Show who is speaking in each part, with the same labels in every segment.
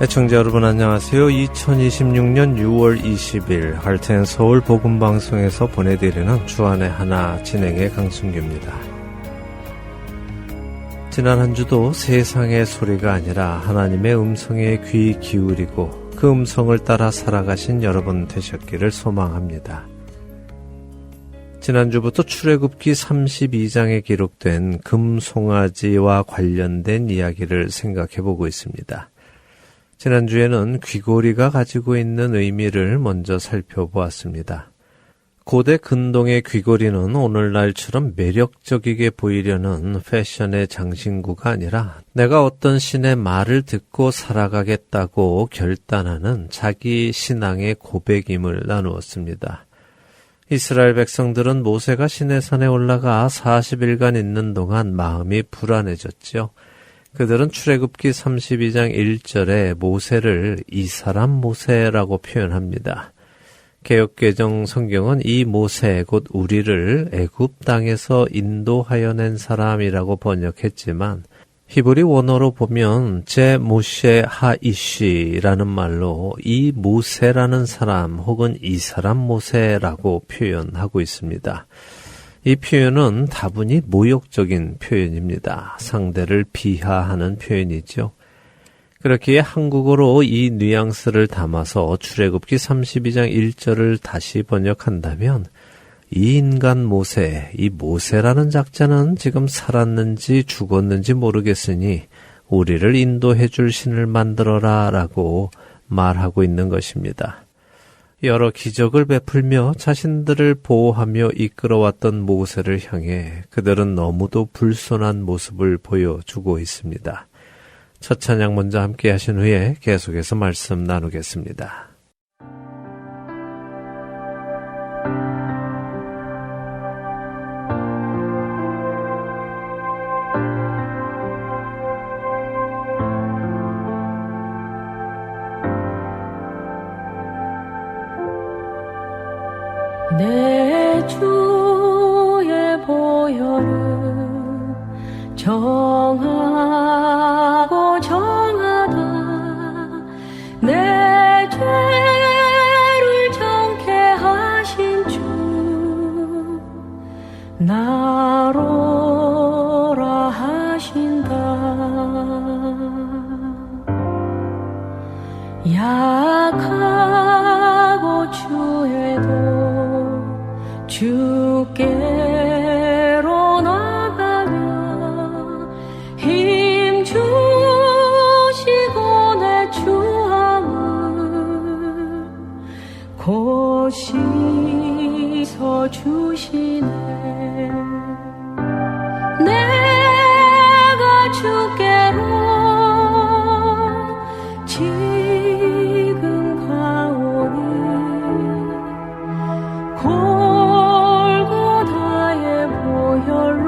Speaker 1: 애청자 여러분 안녕하세요. 2026년 6월 20일 할텐서울 복음방송에서 보내드리는 주안의 하나 진행의 강순규입니다. 지난 한 주도 세상의 소리가 아니라 하나님의 음성에 귀 기울이고 그 음성을 따라 살아가신 여러분 되셨기를 소망합니다. 지난주부터 출애굽기 32장에 기록된 금송아지와 관련된 이야기를 생각해보고 있습니다. 지난주에는 귀고리가 가지고 있는 의미를 먼저 살펴보았습니다. 고대 근동의 귀고리는 오늘날처럼 매력적이게 보이려는 패션의 장신구가 아니라 내가 어떤 신의 말을 듣고 살아가겠다고 결단하는 자기 신앙의 고백임을 나누었습니다. 이스라엘 백성들은 모세가 시내산에 올라가 40일간 있는 동안 마음이 불안해졌죠. 그들은 출애굽기 32장 1절에 모세를 이 사람 모세라고 표현합니다. 개역개정 성경은 이 모세 곧 우리를 애굽 땅에서 인도하여 낸 사람이라고 번역했지만 히브리 원어로 보면 제 모셰 하이시라는 말로 이 모세라는 사람 혹은 이 사람 모세라고 표현하고 있습니다. 이 표현은 다분히 모욕적인 표현입니다. 상대를 비하하는 표현이죠. 그렇기에 한국어로 이 뉘앙스를 담아서 출애굽기 32장 1절을 다시 번역한다면 이 인간 모세, 이 모세라는 작자는 지금 살았는지 죽었는지 모르겠으니 우리를 인도해 줄 신을 만들어라 라고 말하고 있는 것입니다. 여러 기적을 베풀며 자신들을 보호하며 이끌어왔던 모세를 향해 그들은 너무도 불손한 모습을 보여주고 있습니다. 첫 찬양 먼저 함께 하신 후에 계속해서 말씀 나누겠습니다.
Speaker 2: 내 주의 보혈은 정하고 정하다 내 죄를 정케 하신 주 나로라 하신다. 약하고 주에도 주께로 나가며 힘 주시고 내 주함을 곧 씻어 주시네. 내가 주께로 지금 가오니 골고다의 보혈로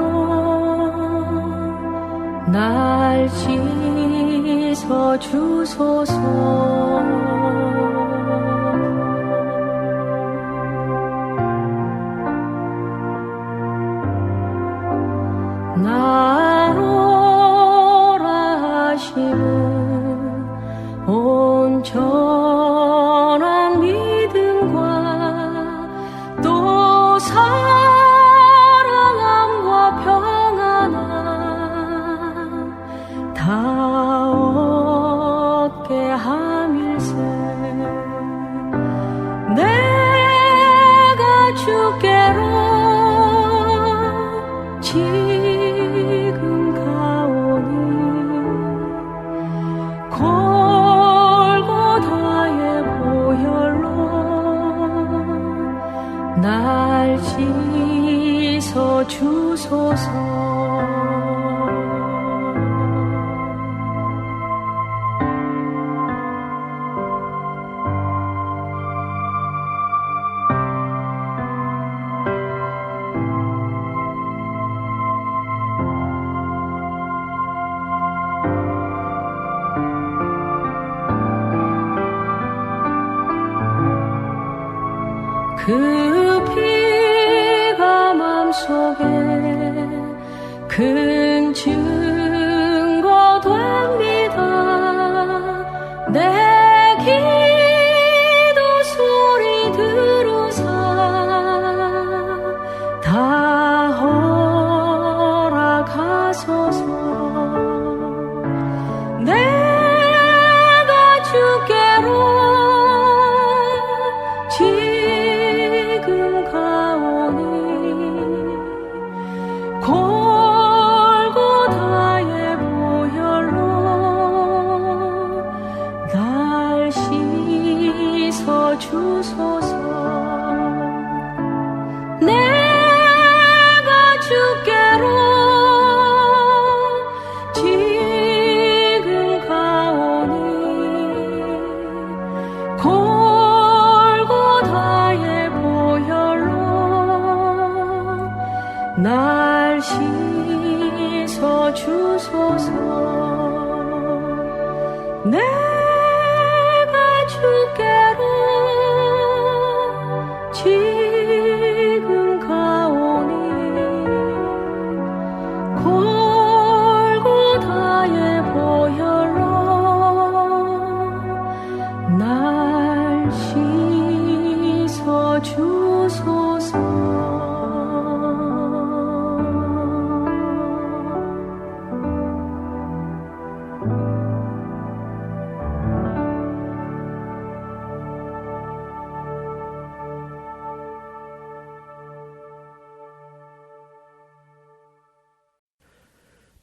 Speaker 2: 날 씻어 주소서. 나로라 하심은 온전한 믿음과 또 사랑함과 평안함 다 얻게 함일세. 내가 주께로 지금 가오니 골고다의 보혈로 날 씻어 주소서. 그 피가 맘속에 큰 증거 됩니다. 내 날 씻어 주소서. 내가 주께로 지금 가오니 골고다의 보혈로 날 씻어 주소서.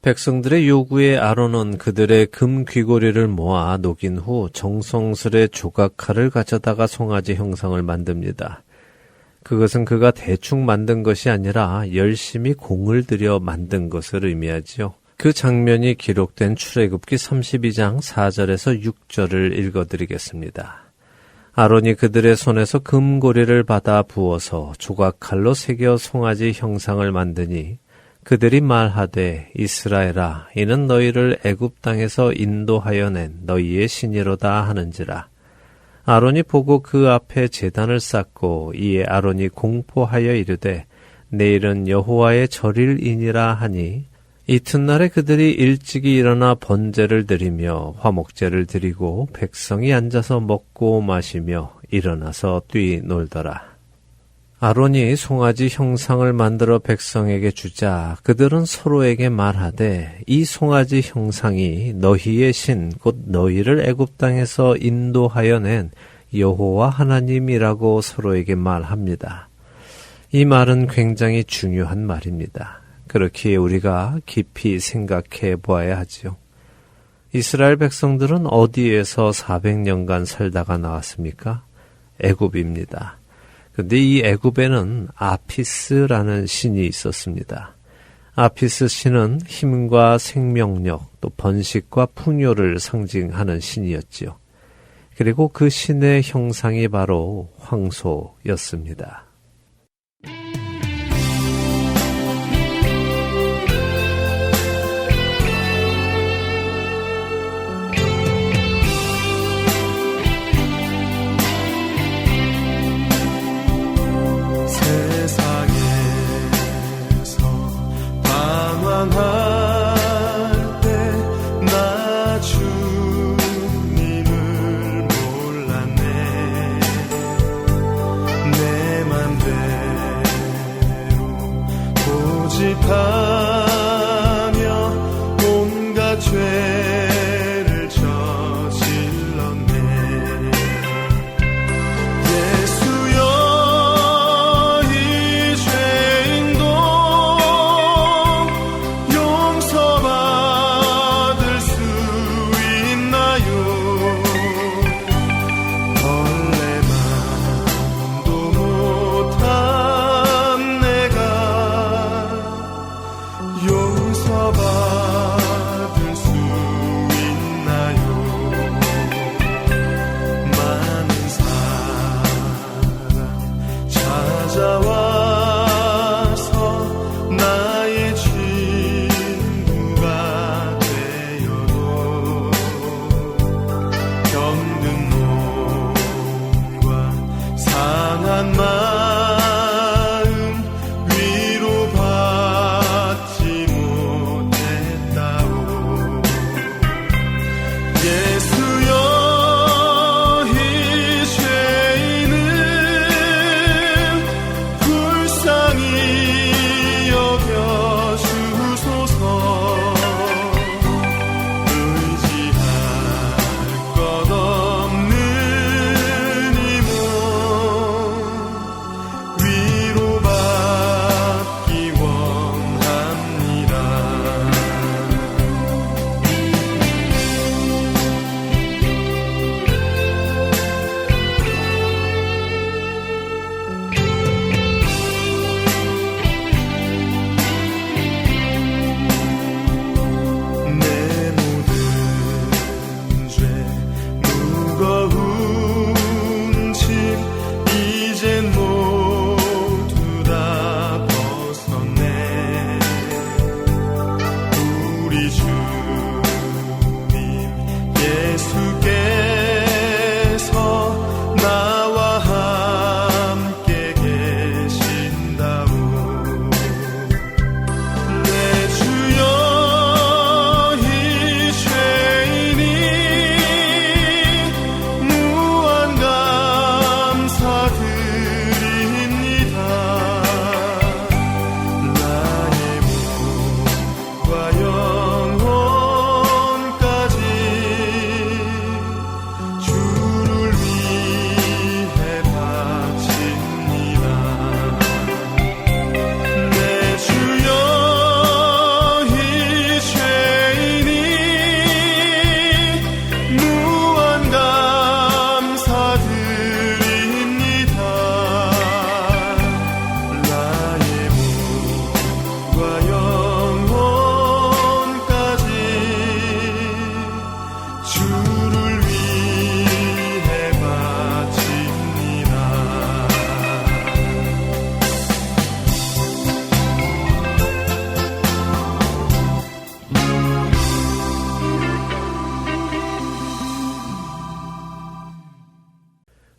Speaker 1: 백성들의 요구에 아론은 그들의 금 귀고리를 모아 녹인 후 정성스레 조각칼을 가져다가 송아지 형상을 만듭니다. 그것은 그가 대충 만든 것이 아니라 열심히 공을 들여 만든 것을 의미하지요. 그 장면이 기록된 출애굽기 32장 4절에서 6절을 읽어드리겠습니다. 아론이 그들의 손에서 금고리를 받아 부어서 조각칼로 새겨 송아지 형상을 만드니 그들이 말하되 이스라엘아 이는 너희를 애굽 땅에서 인도하여 낸 너희의 신이로다 하는지라. 아론이 보고 그 앞에 제단을 쌓고 이에 아론이 공포하여 이르되 내일은 여호와의 절일이니라 하니 이튿날에 그들이 일찍이 일어나 번제를 드리며 화목제를 드리고 백성이 앉아서 먹고 마시며 일어나서 뛰놀더라. 아론이 송아지 형상을 만들어 백성에게 주자 그들은 서로에게 말하되 이 송아지 형상이 너희의 신 곧 너희를 애굽 땅에서 인도하여 낸 여호와 하나님이라고 서로에게 말합니다. 이 말은 굉장히 중요한 말입니다. 그렇기에 우리가 깊이 생각해 보아야 하지요. 이스라엘 백성들은 어디에서 400년간 살다가 나왔습니까? 애굽입니다. 그런데 이 애굽에는 아피스라는 신이 있었습니다. 아피스 신은 힘과 생명력, 또 번식과 풍요를 상징하는 신이었지요. 그리고 그 신의 형상이 바로 황소였습니다.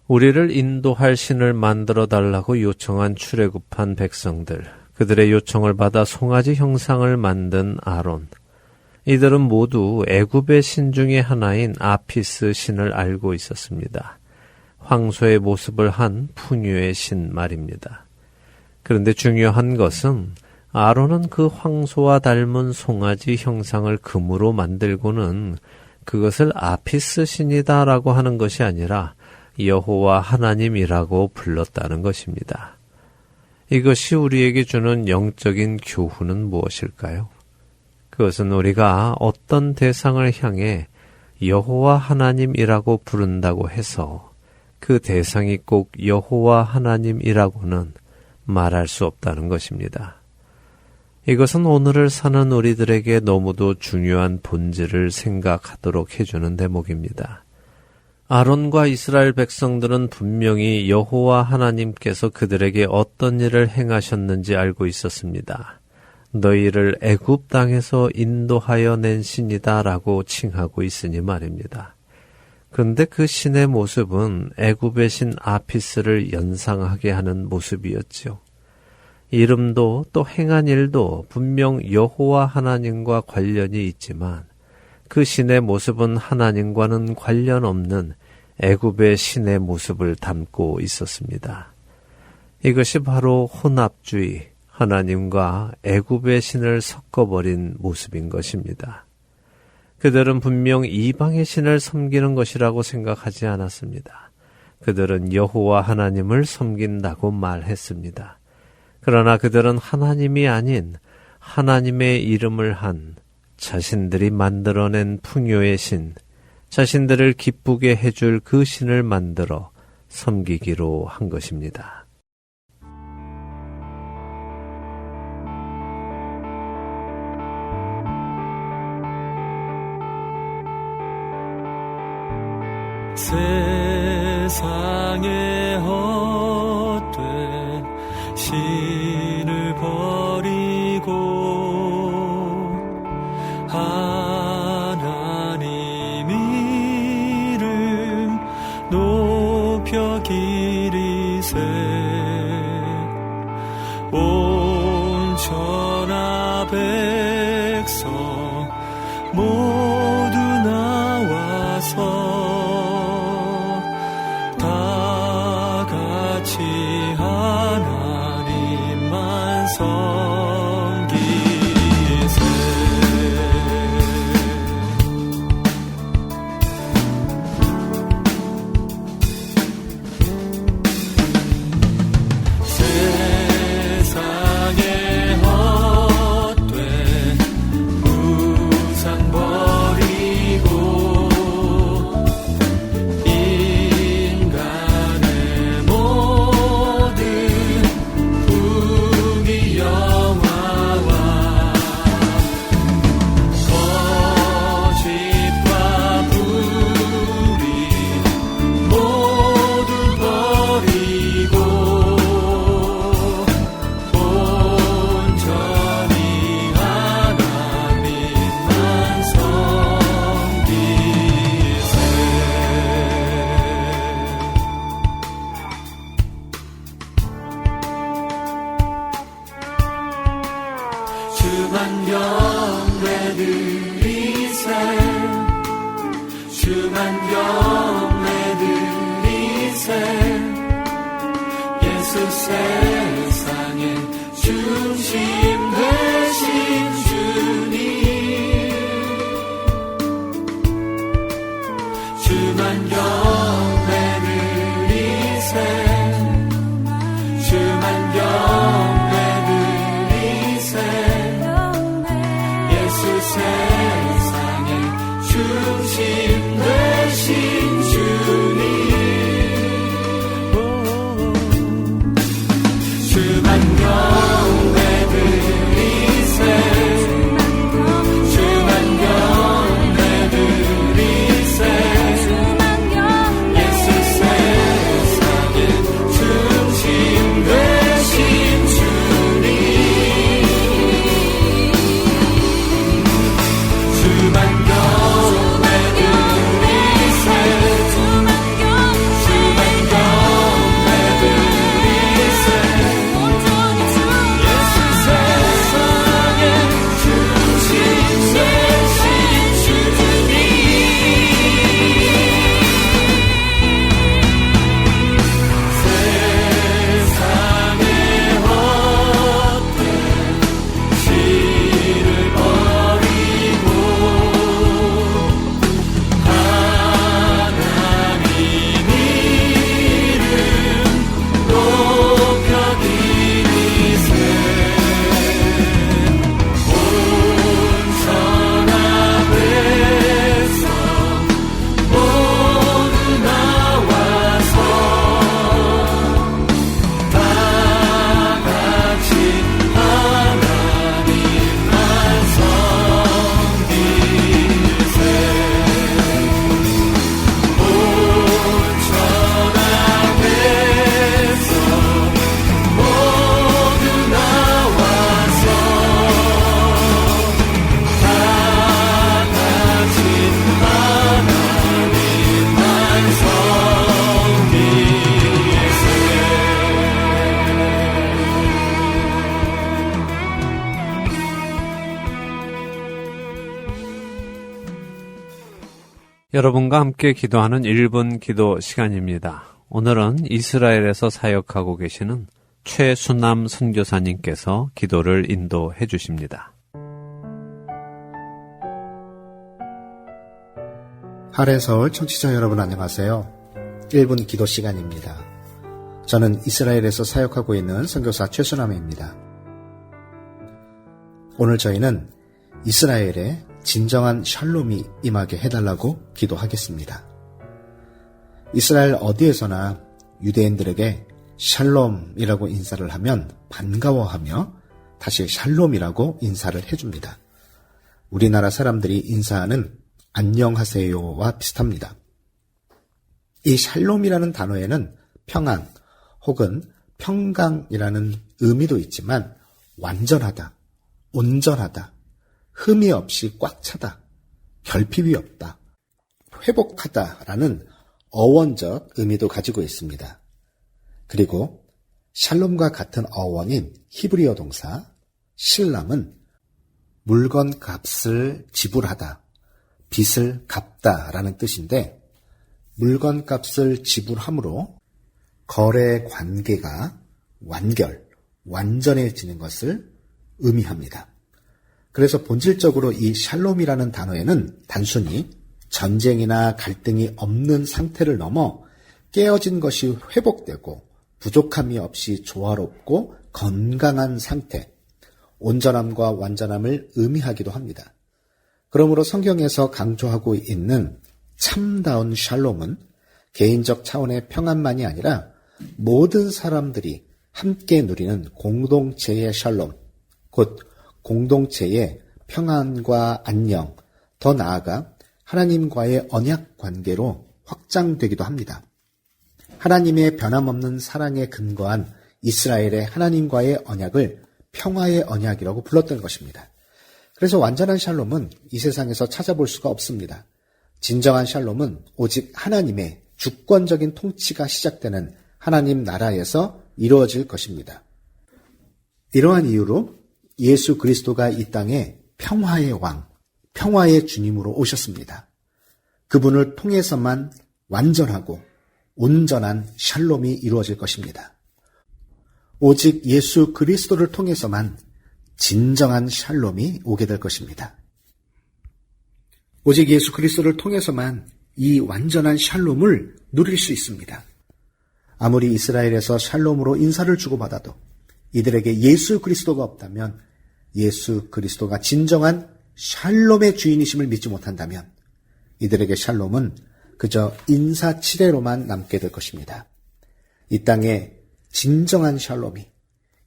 Speaker 1: 우리를 인도할 신을 만들어 달라고 요청한 출애굽한 백성들, 그들의 요청을 받아 송아지 형상을 만든 아론. 이들은 모두 애굽의 신 중의 하나인 아피스 신을 알고 있었습니다. 황소의 모습을 한 풍요의 신 말입니다. 그런데 중요한 것은 아론은 그 황소와 닮은 송아지 형상을 금으로 만들고는 그것을 아피스 신이다라고 하는 것이 아니라 여호와 하나님이라고 불렀다는 것입니다. 이것이 우리에게 주는 영적인 교훈은 무엇일까요? 그것은 우리가 어떤 대상을 향해 여호와 하나님이라고 부른다고 해서 그 대상이 꼭 여호와 하나님이라고는 말할 수 없다는 것입니다. 이것은 오늘을 사는 우리들에게 너무도 중요한 본질을 생각하도록 해주는 대목입니다. 아론과 이스라엘 백성들은 분명히 여호와 하나님께서 그들에게 어떤 일을 행하셨는지 알고 있었습니다. 너희를 애굽 땅에서 인도하여 낸 신이다라고 칭하고 있으니 말입니다. 그런데 그 신의 모습은 애굽의 신 아피스를 연상하게 하는 모습이었지요. 이름도 또 행한 일도 분명 여호와 하나님과 관련이 있지만 그 신의 모습은 하나님과는 관련 없는 애굽의 신의 모습을 담고 있었습니다. 이것이 바로 혼합주의, 하나님과 애굽의 신을 섞어버린 모습인 것입니다. 그들은 분명 이방의 신을 섬기는 것이라고 생각하지 않았습니다. 그들은 여호와 하나님을 섬긴다고 말했습니다. 그러나 그들은 하나님이 아닌 하나님의 이름을 한 자신들이 만들어낸 풍요의 신, 자신들을 기쁘게 해줄 그 신을 만들어 섬기기로 한 것입니다.
Speaker 3: 세상에 헛된 신을 버리고 하나님 이름 높여 기리세 온 천하 백성 모두 나와서 하나님만 섬기세 세상에 헛된 우상 버리고 세상의 중심 되신 주님 주만 경배 드리세 주만 경배 드리세 예수 세상의 중심 되신 주님 주만 경배 드리세
Speaker 1: 여러분과 함께 기도하는 1분 기도 시간입니다. 오늘은 이스라엘에서 사역하고 계시는 최순남 선교사님께서 기도를 인도해 주십니다.
Speaker 4: 하래서울 청취자 여러분 안녕하세요. 1분 기도 시간입니다. 저는 이스라엘에서 사역하고 있는 선교사 최순남입니다. 오늘 저희는 이스라엘에 진정한 샬롬이 임하게 해달라고 기도하겠습니다. 이스라엘 어디에서나 유대인들에게 샬롬이라고 인사를 하면 반가워하며 다시 샬롬이라고 인사를 해줍니다. 우리나라 사람들이 인사하는 안녕하세요와 비슷합니다. 이 샬롬이라는 단어에는 평안 혹은 평강이라는 의미도 있지만 완전하다, 온전하다, 흠이 없이 꽉 차다, 결핍이 없다, 회복하다라는 어원적 의미도 가지고 있습니다. 그리고 샬롬과 같은 어원인 히브리어 동사 실람은 물건 값을 지불하다, 빚을 갚다라는 뜻인데 물건 값을 지불함으로 거래 관계가 완전해지는 것을 의미합니다. 그래서 본질적으로 이 샬롬이라는 단어에는 단순히 전쟁이나 갈등이 없는 상태를 넘어 깨어진 것이 회복되고 부족함이 없이 조화롭고 건강한 상태, 온전함과 완전함을 의미하기도 합니다. 그러므로 성경에서 강조하고 있는 참다운 샬롬은 개인적 차원의 평안만이 아니라 모든 사람들이 함께 누리는 공동체의 샬롬, 곧 공동체의 평안과 안녕, 더 나아가 하나님과의 언약 관계로 확장되기도 합니다. 하나님의 변함없는 사랑에 근거한 이스라엘의 하나님과의 언약을 평화의 언약이라고 불렀던 것입니다. 그래서 완전한 샬롬은 이 세상에서 찾아볼 수가 없습니다. 진정한 샬롬은 오직 하나님의 주권적인 통치가 시작되는 하나님 나라에서 이루어질 것입니다. 이러한 이유로 예수 그리스도가 이 땅에 평화의 왕, 평화의 주님으로 오셨습니다. 그분을 통해서만 완전하고 온전한 샬롬이 이루어질 것입니다. 오직 예수 그리스도를 통해서만 진정한 샬롬이 오게 될 것입니다. 오직 예수 그리스도를 통해서만 이 완전한 샬롬을 누릴 수 있습니다. 아무리 이스라엘에서 샬롬으로 인사를 주고받아도 이들에게 예수 그리스도가 없다면, 예수 그리스도가 진정한 샬롬의 주인이심을 믿지 못한다면 이들에게 샬롬은 그저 인사치레로만 남게 될 것입니다. 이 땅에 진정한 샬롬이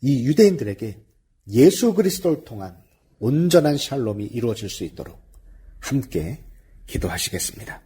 Speaker 4: 이 유대인들에게 예수 그리스도를 통한 온전한 샬롬이 이루어질 수 있도록 함께 기도하시겠습니다.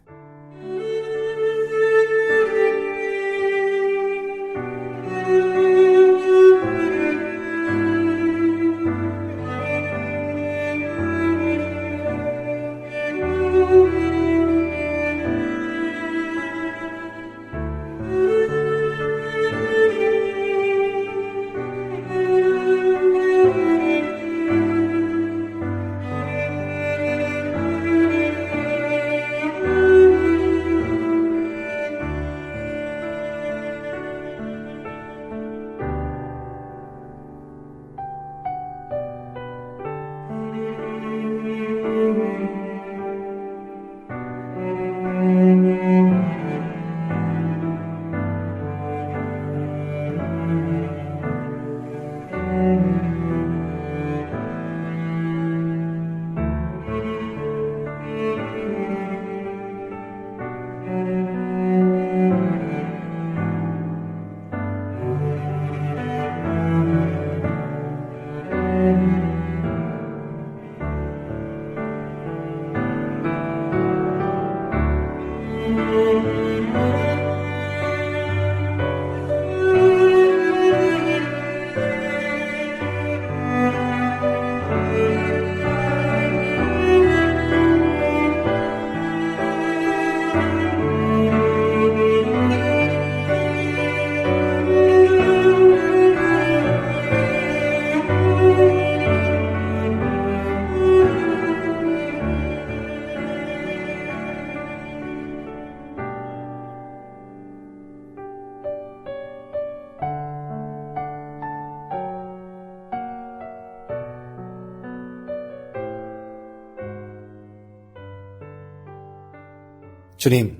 Speaker 4: 주님,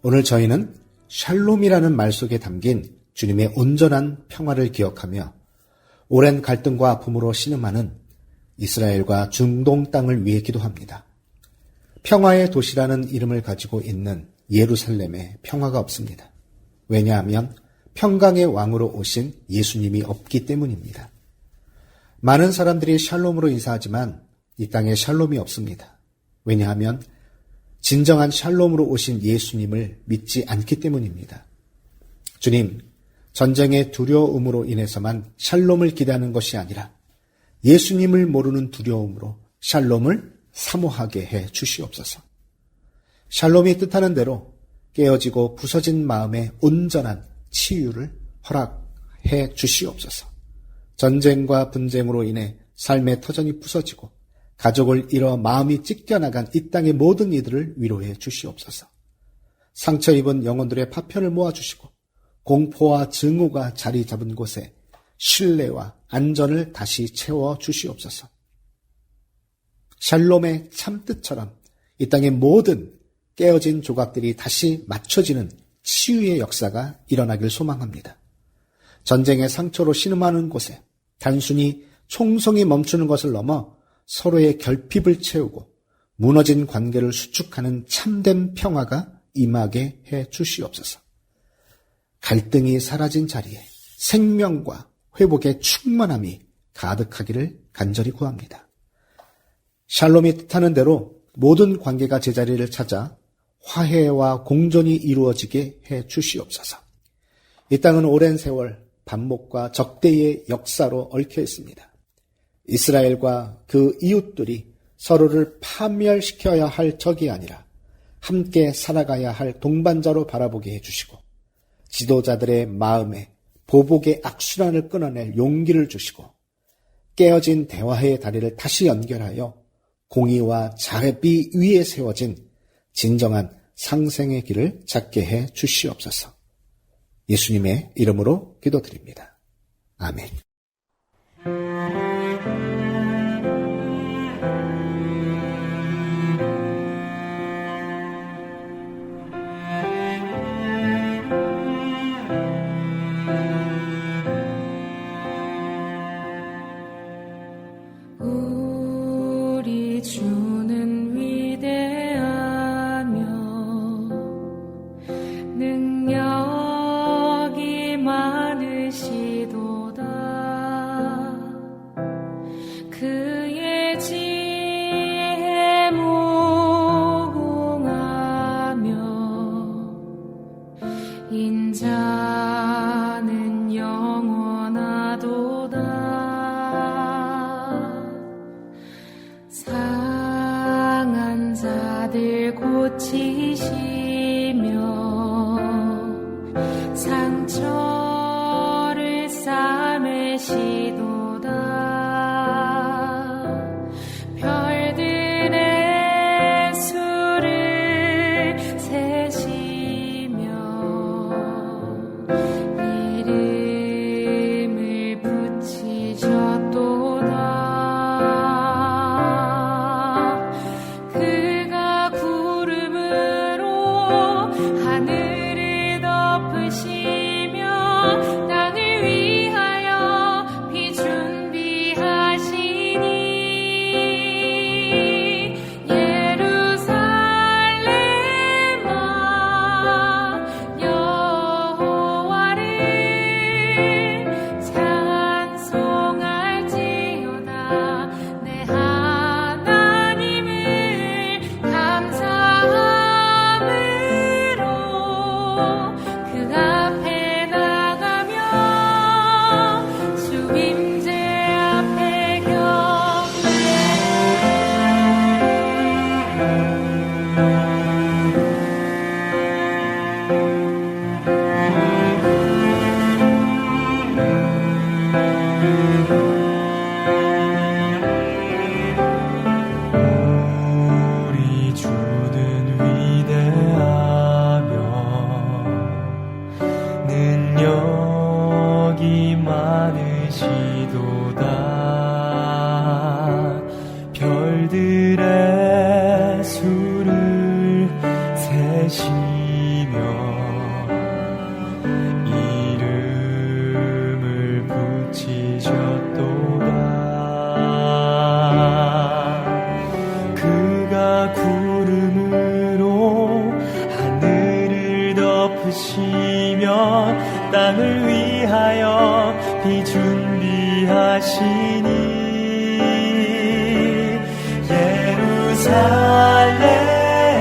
Speaker 4: 오늘 저희는 샬롬이라는 말 속에 담긴 주님의 온전한 평화를 기억하며 오랜 갈등과 아픔으로 신음하는 이스라엘과 중동 땅을 위해 기도합니다. 평화의 도시라는 이름을 가지고 있는 예루살렘에 평화가 없습니다. 왜냐하면 평강의 왕으로 오신 예수님이 없기 때문입니다. 많은 사람들이 샬롬으로 인사하지만 이 땅에 샬롬이 없습니다. 왜냐하면 진정한 샬롬으로 오신 예수님을 믿지 않기 때문입니다. 주님, 전쟁의 두려움으로 인해서만 샬롬을 기대하는 것이 아니라 예수님을 모르는 두려움으로 샬롬을 사모하게 해 주시옵소서. 샬롬이 뜻하는 대로 깨어지고 부서진 마음의 온전한 치유를 허락해 주시옵소서. 전쟁과 분쟁으로 인해 삶의 터전이 부서지고 가족을 잃어 마음이 찢겨나간 이 땅의 모든 이들을 위로해 주시옵소서. 상처 입은 영혼들의 파편을 모아주시고 공포와 증오가 자리 잡은 곳에 신뢰와 안전을 다시 채워 주시옵소서. 샬롬의 참뜻처럼 이 땅의 모든 깨어진 조각들이 다시 맞춰지는 치유의 역사가 일어나길 소망합니다. 전쟁의 상처로 신음하는 곳에 단순히 총성이 멈추는 것을 넘어 서로의 결핍을 채우고 무너진 관계를 수축하는 참된 평화가 임하게 해 주시옵소서. 갈등이 사라진 자리에 생명과 회복의 충만함이 가득하기를 간절히 구합니다. 샬롬이 뜻하는 대로 모든 관계가 제자리를 찾아 화해와 공존이 이루어지게 해 주시옵소서. 이 땅은 오랜 세월 반목과 적대의 역사로 얽혀 있습니다. 이스라엘과 그 이웃들이 서로를 파멸시켜야 할 적이 아니라 함께 살아가야 할 동반자로 바라보게 해주시고 지도자들의 마음에 보복의 악순환을 끊어낼 용기를 주시고 깨어진 대화의 다리를 다시 연결하여 공의와 자비 위에 세워진 진정한 상생의 길을 찾게 해 주시옵소서. 예수님의 이름으로 기도드립니다. 아멘.
Speaker 2: 우리 주는 위대하며 능력이 많으시도다. 그의 지혜 무궁하며 인자는 영원하도다. 상한 자들 고치시며 상처를 싸매시도다. 별들의 수를 세시며 이름을 붙이셨도다. 그가 구름으로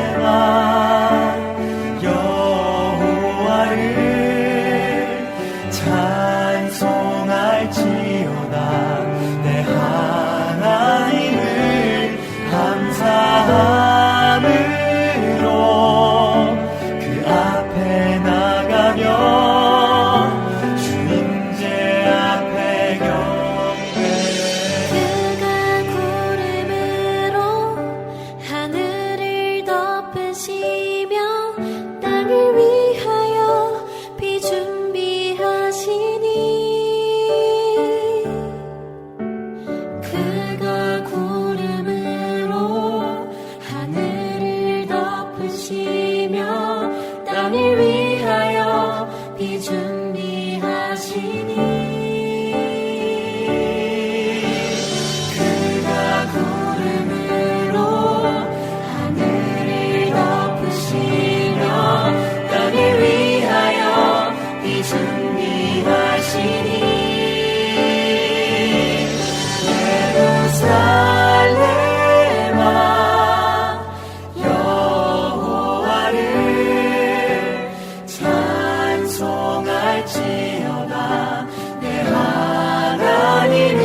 Speaker 3: 예루살렘아 여호와를 찬송할지어다. 내 하나님을 감사함으로 그 앞에 나가며 주님제 앞에 경배.
Speaker 5: 그가 구름으로 하늘을 덮으시며 땅을 위하여 비 준비하시니 그가 구름으로 하늘을 덮으시며 땅을 위하여 비 준비하시니 그가 구름으로 하늘을 덮으시며 땅을 위하여 비 준비하시니 예루살렘아 여호와를 찬송할지어다. 내 하나님을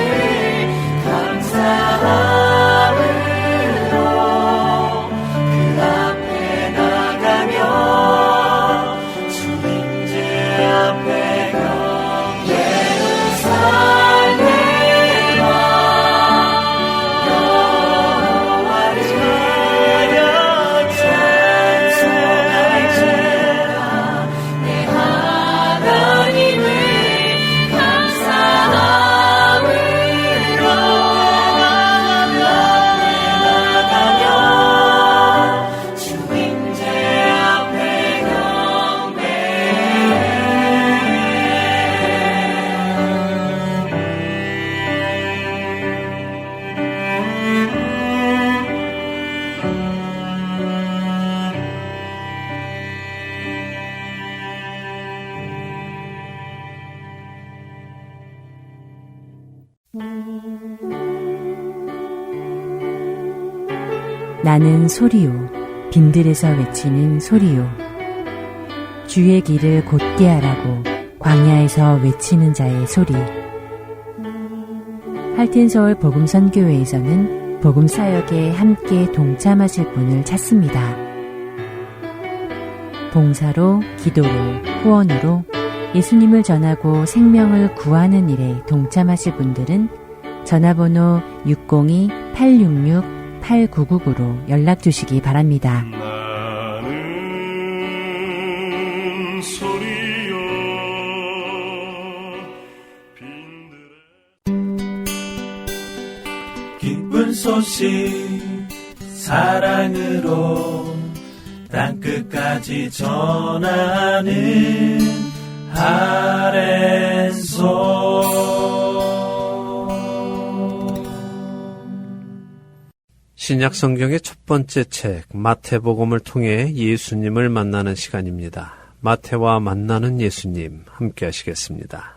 Speaker 5: 감사함으로 그 앞에 나가며 주님제 앞에 경배. 예루살렘아 여호와를 찬송할지어다. 내 하나님을 감사함으로 나가며 주님제 앞에
Speaker 6: 나는 소리요, 빈들에서 외치는 소리요. 주의 길을 곧게 하라고 광야에서 외치는 자의 소리. 할텐서울 복음선교회에서는 복음 사역에 함께 동참하실 분을 찾습니다. 봉사로, 기도로, 후원으로 예수님을 전하고 생명을 구하는 일에 동참하실 분들은 전화번호 602-866-8999로 연락 주시기 바랍니다.
Speaker 3: 나는 소리요 기쁜 소식 사랑으로 땅끝까지 전하는 아랜소.
Speaker 1: 신약 성경의 첫 번째 책 마태복음을 통해 예수님을 만나는 시간입니다. 마태와 만나는 예수님 함께 하시겠습니다.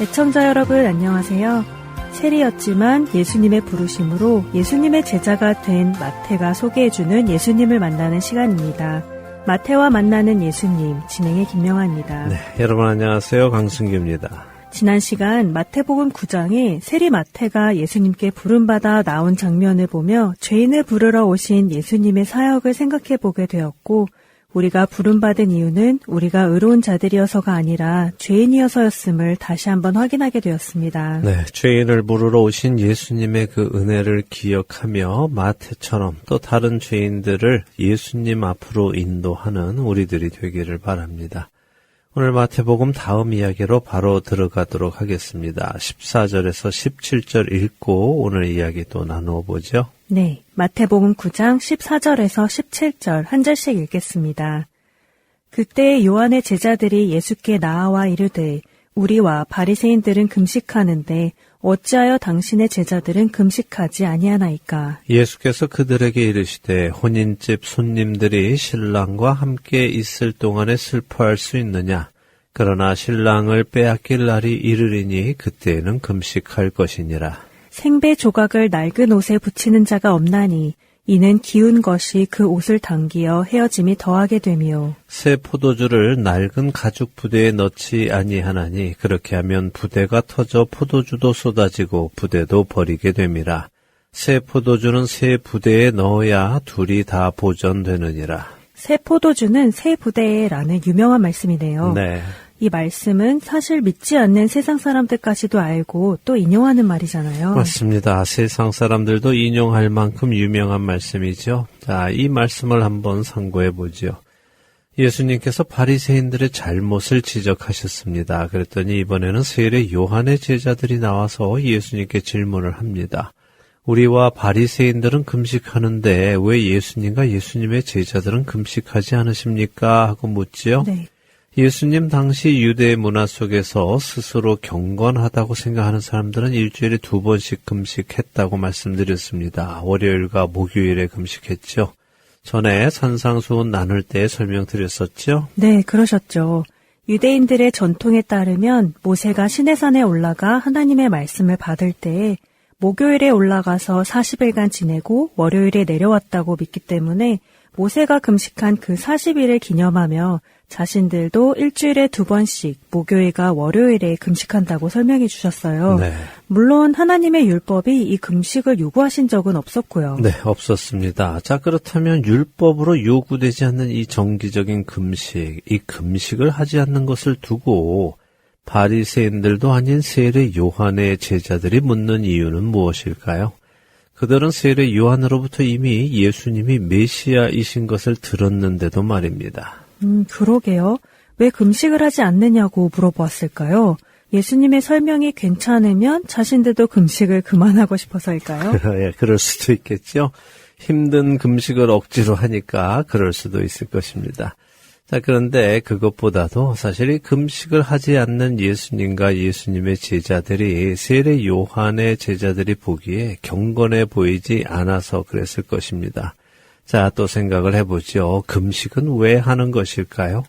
Speaker 7: 애청자 여러분 안녕하세요. 세리였지만 예수님의 부르심으로 예수님의 제자가 된 마태가 소개해주는 예수님을 만나는 시간입니다. 마태와 만나는 예수님, 진행의 김명아입니다.
Speaker 1: 네, 여러분 안녕하세요. 강승규입니다.
Speaker 7: 지난 시간 마태복음 9장에 세리 마태가 예수님께 부름받아 나온 장면을 보며 죄인을 부르러 오신 예수님의 사역을 생각해 보게 되었고, 우리가 부름받은 이유는 우리가 의로운 자들이어서가 아니라 죄인이어서였음을 다시 한번 확인하게 되었습니다.
Speaker 1: 네, 죄인을 부르러 오신 예수님의 그 은혜를 기억하며 마태처럼 또 다른 죄인들을 예수님 앞으로 인도하는 우리들이 되기를 바랍니다. 오늘 마태복음 다음 이야기로 바로 들어가도록 하겠습니다. 14절에서 17절 읽고 오늘 이야기 또 나누어 보죠.
Speaker 7: 네, 마태복음 9장 14절에서 17절 한 절씩 읽겠습니다. 그때 요한의 제자들이 예수께 나아와 이르되 우리와 바리새인들은 금식하는데 어찌하여 당신의 제자들은 금식하지 아니하나이까?
Speaker 1: 예수께서 그들에게 이르시되 혼인집 손님들이 신랑과 함께 있을 동안에 슬퍼할 수 있느냐? 그러나 신랑을 빼앗길 날이 이르리니 그때에는 금식할 것이니라.
Speaker 7: 생배 조각을 낡은 옷에 붙이는 자가 없나니 이는 기운 것이 그 옷을 당기어 헤어짐이 더하게 되며
Speaker 1: 새 포도주를 낡은 가죽 부대에 넣지 아니하나니 그렇게 하면 부대가 터져 포도주도 쏟아지고 부대도 버리게 됨이라. 새 포도주는 새 부대에 넣어야 둘이 다 보존되느니라.
Speaker 7: 새 포도주는 새 부대에라는 유명한 말씀이네요.
Speaker 1: 네.
Speaker 7: 이 말씀은 사실 믿지 않는 세상 사람들까지도 알고 또 인용하는 말이잖아요.
Speaker 1: 맞습니다. 세상 사람들도 인용할 만큼 유명한 말씀이죠. 자, 이 말씀을 한번 상고해 보죠. 예수님께서 바리새인들의 잘못을 지적하셨습니다. 그랬더니 이번에는 세례 요한의 제자들이 나와서 예수님께 질문을 합니다. 우리와 바리새인들은 금식하는데 왜 예수님과 예수님의 제자들은 금식하지 않으십니까? 하고 묻지요.
Speaker 7: 네.
Speaker 1: 예수님 당시 유대 문화 속에서 스스로 경건하다고 생각하는 사람들은 일주일에 2번씩 금식했다고 말씀드렸습니다. 월요일과 목요일에 금식했죠. 전에 산상수훈 나눌 때 설명드렸었죠?
Speaker 7: 네, 그러셨죠. 유대인들의 전통에 따르면 모세가 시내산에 올라가 하나님의 말씀을 받을 때에 목요일에 올라가서 40일간 지내고 월요일에 내려왔다고 믿기 때문에 모세가 금식한 그 40일을 기념하며 자신들도 일주일에 2번씩 목요일과 월요일에 금식한다고 설명해 주셨어요.
Speaker 1: 네.
Speaker 7: 물론 하나님의 율법이 이 금식을 요구하신 적은 없었고요.
Speaker 1: 네, 없었습니다. 자, 그렇다면 율법으로 요구되지 않는 이 정기적인 금식, 이 금식을 하지 않는 것을 두고 바리새인들도 아닌 세례 요한의 제자들이 묻는 이유는 무엇일까요? 그들은 세례 요한으로부터 이미 예수님이 메시아이신 것을 들었는데도 말입니다.
Speaker 7: 그러게요. 왜 금식을 하지 않느냐고 물어보았을까요? 예수님의 설명이 괜찮으면 자신들도 금식을 그만하고 싶어서일까요?
Speaker 1: 예, 그럴 수도 있겠죠. 힘든 금식을 억지로 하니까 그럴 수도 있을 것입니다. 자, 그런데 그것보다도 사실 이 금식을 하지 않는 예수님과 예수님의 제자들이 세례 요한의 제자들이 보기에 경건해 보이지 않아서 그랬을 것입니다. 자, 또 생각을 해보죠. 금식은 왜 하는 것일까요?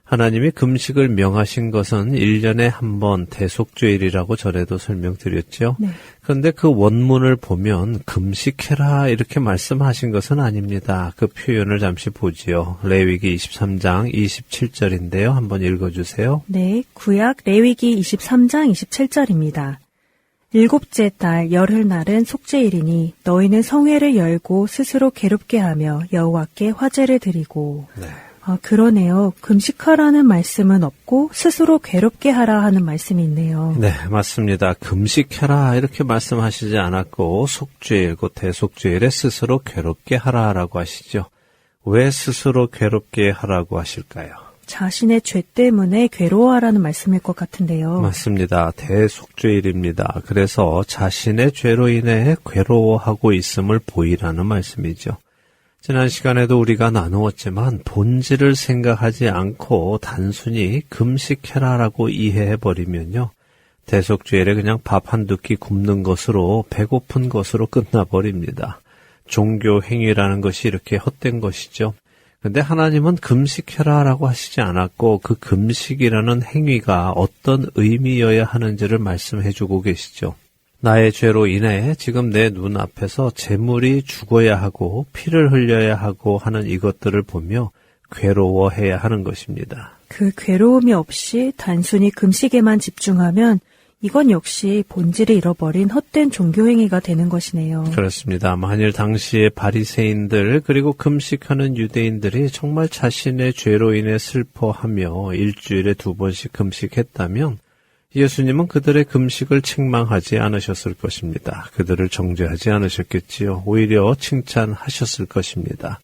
Speaker 1: 하나님이 금식을 명하신 것은 1년에 한 번 대속죄일이라고 전에도 설명드렸죠.
Speaker 7: 네.
Speaker 1: 그런데 그 원문을 보면 금식해라 이렇게 말씀하신 것은 아닙니다. 그 표현을 잠시 보지요. 레위기 23장 27절인데요. 한번 읽어주세요.
Speaker 7: 네, 구약 레위기 23장 27절입니다. 7째 달 열흘날은 속죄일이니 너희는 성회를 열고 스스로 괴롭게 하며 여호와께 화제를 드리고.
Speaker 1: 네.
Speaker 7: 아, 그러네요. 금식하라는 말씀은 없고 스스로 괴롭게 하라 하는 말씀이 있네요.
Speaker 1: 네, 맞습니다. 금식해라 이렇게 말씀하시지 않았고 속죄일, 곧 대속죄일에 스스로 괴롭게 하라라고 하시죠. 왜 스스로 괴롭게 하라고 하실까요?
Speaker 7: 자신의 죄 때문에 괴로워하라는 말씀일 것 같은데요.
Speaker 1: 맞습니다. 대속죄일입니다. 그래서 자신의 죄로 인해 괴로워하고 있음을 보이라는 말씀이죠. 지난 시간에도 우리가 나누었지만 본질을 생각하지 않고 단순히 금식해라라고 이해해버리면요. 대속죄일에 그냥 밥 한두 끼 굶는 것으로 배고픈 것으로 끝나버립니다. 종교 행위라는 것이 이렇게 헛된 것이죠. 근데 하나님은 금식해라라고 하시지 않았고 그 금식이라는 행위가 어떤 의미여야 하는지를 말씀해주고 계시죠. 나의 죄로 인해 지금 내 눈앞에서 재물이 죽어야 하고 피를 흘려야 하고 하는 이것들을 보며 괴로워해야 하는 것입니다.
Speaker 7: 그 괴로움이 없이 단순히 금식에만 집중하면 이건 역시 본질을 잃어버린 헛된 종교행위가 되는 것이네요.
Speaker 1: 그렇습니다. 만일 당시의 바리새인들 그리고 금식하는 유대인들이 정말 자신의 죄로 인해 슬퍼하며 일주일에 2번씩 금식했다면 예수님은 그들의 금식을 책망하지 않으셨을 것입니다. 그들을 정죄하지 않으셨겠지요. 오히려 칭찬하셨을 것입니다.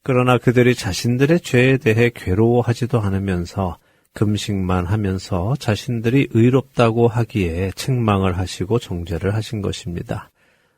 Speaker 1: 그러나 그들이 자신들의 죄에 대해 괴로워하지도 않으면서 금식만 하면서 자신들이 의롭다고 하기에 책망을 하시고 정죄를 하신 것입니다.